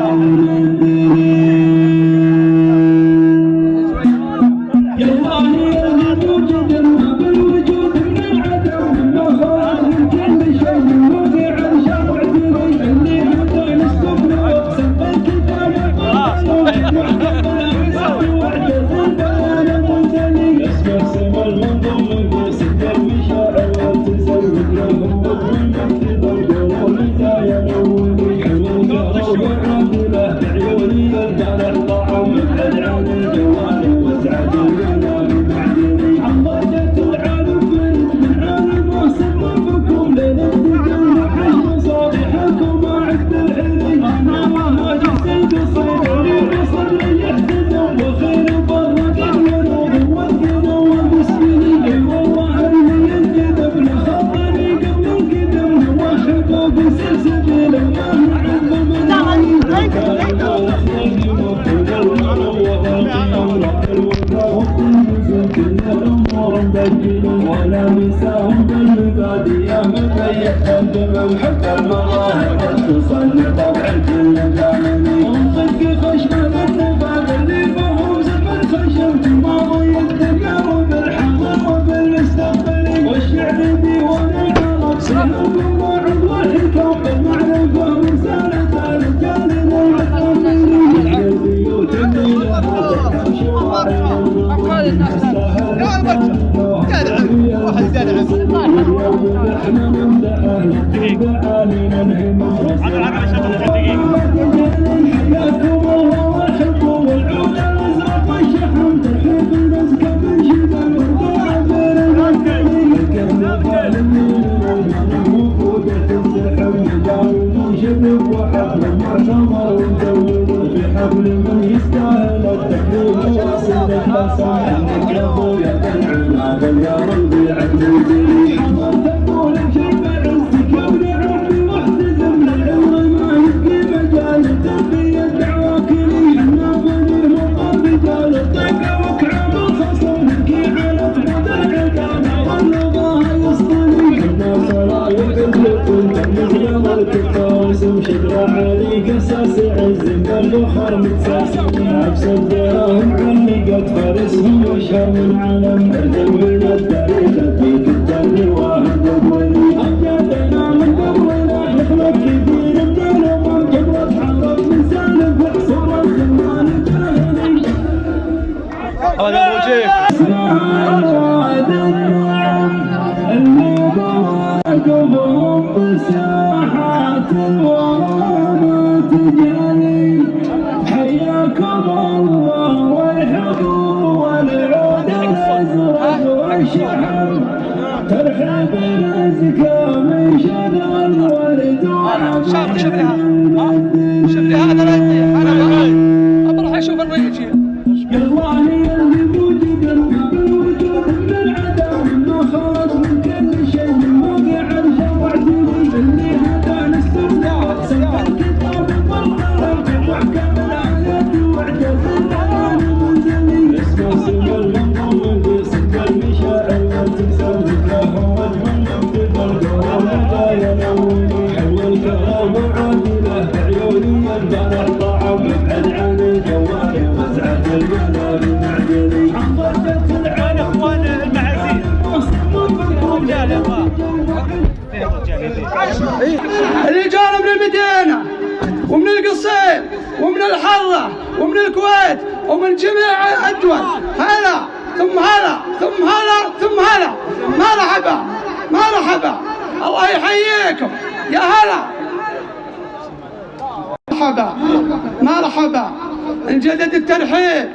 ولا مساهم بالبادية مبيح الدم حب المظاهر تصل طبع الكل كامل وصدق خشمة بالنفاق اللي فهم زمن خشمت ماضي التجارب بالحضر وبالمستقبل والشعر ديوان العرب سيكون موعد والحكم بالمعنى فهم رسالة الرجال المعلم البيوت اللي لها حبل من يستاهل التكريم وصل الحسن يا العماد يا ربي عدل الدين تقول شيء بعزك يا ابن عمي واحتزم للعلم ما يبقي مجال تلقي دعواك لي احنا بني مقام رجال الطاقه وكعب الخصم نبكي على طرد العقاب والنظاها يسطني الناس لا يقدرون تمزيم التقاسم شجره علي قصاص عز البخار متساسم عكس الدراهم علقت فارسهم وشهر من علم اردم من التاريخ فيك التاني واحد اولي ابجادنا من قبلنا نخلق كثير من الامم قبلت حرب من سالف وحصور الزمان الجاهلي هذا ابو جيف اللي ضاقهم بساحات الورى تجاني حياكم الله والحضور والعود الازرق والشحن ترحب الازكى من شذا الورد وعبير شوف هذا انا بروح اشوف الرجل الله اللي موجود بالوجود من العدم ما خرج من كل شيء من موقع عرشه واعتدي اللي هدانا السرداب سبق الكتاب بالقلم واحكم الايات واعجز العنان المنزلي اسمه سوى المنظوم بصدق المشاعر والتمثال ذكره وجه في القلب والهدايا الاولي حلو الكلام عادله عيوني البارح طعم ابعد عن الجوارح وازعج القلب المعدلي عن ضربه العين اخوان المعازيم اللي جانا من المدينة ومن القصيم ومن الحرة ومن الكويت ومن جميع الدول هلا ثم هلا ثم هلا ثم هلا مرحبا مرحبا الله يحييكم يا هلا مرحبا مرحبا نجدد الترحيب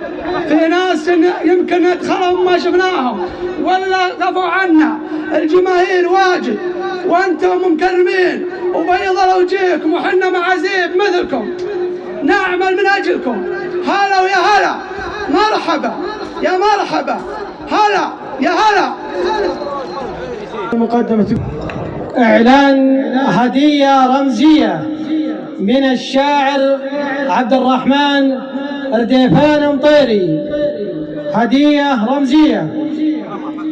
في ناس يمكن ندخلهم ما شفناهم ولا غفوا عنا الجماهير واجد وانتم مكرمين وبيض وجهكم وحنا معازيب مثلكم نعمل من اجلكم هلا ويا هلا مرحبا يا مرحبا هلا يا هلا. مقدمة إعلان هدية رمزية من الشاعر عبد الرحمن رديفان مطيري، هدية رمزية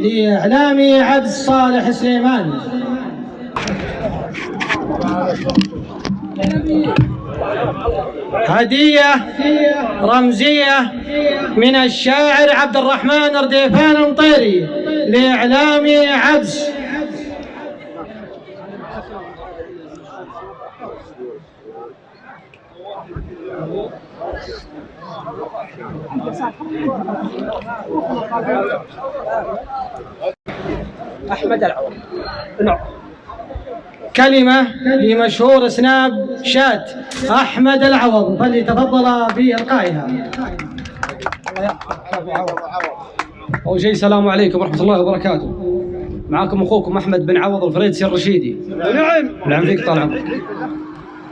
لإعلامي عبد الصالح سليمان. هدية رمزية من الشاعر عبد الرحمن رديفان مطيري لإعلامي عبس. أحمد العوض. نعم. كلمة لمشهور سناب شات أحمد العوض، فليتفضل بإلقائها. أول شيء السلام عليكم ورحمة الله وبركاته. معكم أخوكم أحمد بن عوض الفريدسي الرشيدي. نعم فيك طال عمرك.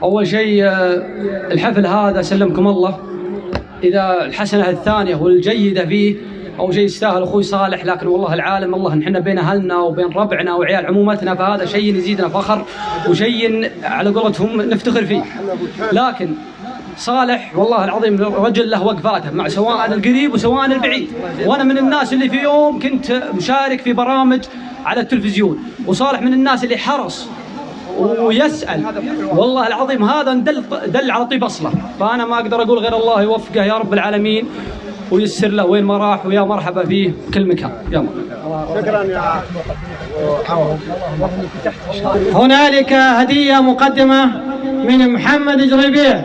أول شيء الحفل هذا سلمكم الله، إذا الحسنة الثانية والجيدة فيه أول شيء يستاهل أخوي صالح، لكن والله العالم الله نحن بين أهلنا وبين ربعنا وعيال عمومتنا، فهذا شيء يزيدنا فخر وشيء على قولتهم نفتخر فيه. لكن صالح والله العظيم رجل له وقفاته مع سواء القريب وسواء البعيد، وأنا من الناس اللي في يوم كنت مشارك في برامج على التلفزيون، وصالح من الناس اللي حرص ويسأل، والله العظيم هذا دل على طيب أصله، فأنا ما أقدر أقول غير الله يوفقه يا رب العالمين ويسر له وين ما راح، ويا مرحبا فيه كل مكان. يا مرحبا. شكرا يا هنالك هدية مقدمة من محمد جريبيع.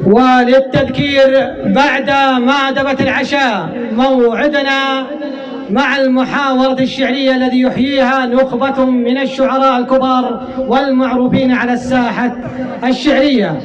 وللتذكير بعد مأدبة العشاء موعدنا مع المحاورة الشعرية الذي يحييها نخبة من الشعراء الكبار والمعروفين على الساحة الشعرية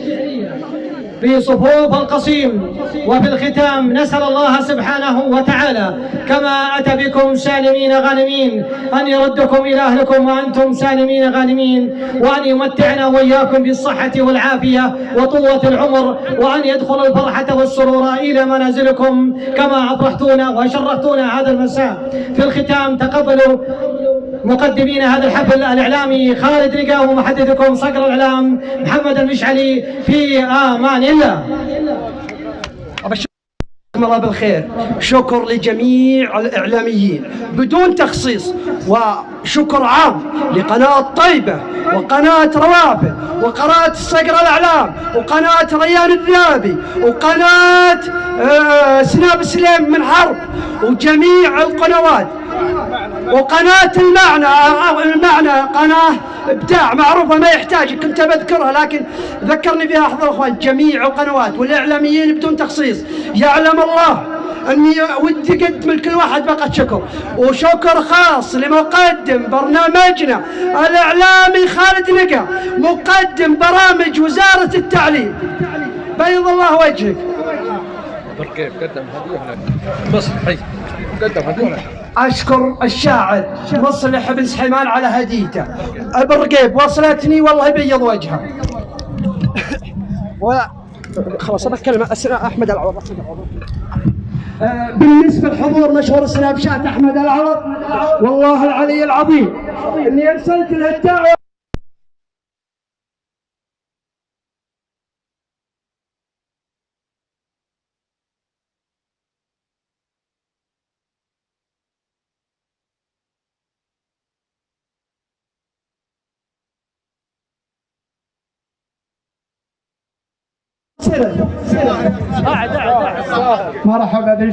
في صفوف القصيم. وفي الختام نسأل الله سبحانه وتعالى كما أتى بكم سالمين غانمين أن يردكم إلى أهلكم وأنتم سالمين غانمين، وأن يمتعنا وإياكم بالصحة والعافية وطولة العمر، وأن يدخل الفرحة والسرور إلى منازلكم كما أفرحتونا وشرفتونا هذا المساء. في الختام تقبلوا مقدمين هذا الحفل الإعلامي خالد رقا ومحدثكم صقر الإعلام محمد المشعلي في أمان الله. الله بالخير. شكر لجميع الإعلاميين بدون تخصيص، وشكر عام لقناة طيبة وقناة روافد وقناة صقر الإعلام وقناة ريان الذهبي وقناة سناب سليم من حرب وجميع القنوات وقناة المعنى قناة ابداع معروفة ما يحتاج كنت بذكرها لكن ذكرني بها احد الاخوان. جميع القنوات والاعلاميين بدون تخصيص يعلم الله اني ودي اقدم لكل واحد فقط شكر، وشكر خاص لمقدم برنامجنا الاعلامي خالد رقا مقدم برامج وزارة التعليم، بيض الله وجهك. كيف قدم هدية بس حي قدم هدية. أشكر الشاعر مصلح بن سحيمان على هديته برقيب وصلتني والله يبيض وجهها. خلاص بتكلم أحمد العوض. بالنسبة لحضور مشهور سناب شات أحمد العوض، والله العلي العظيم إني أرسلت له الدعوة مرحبا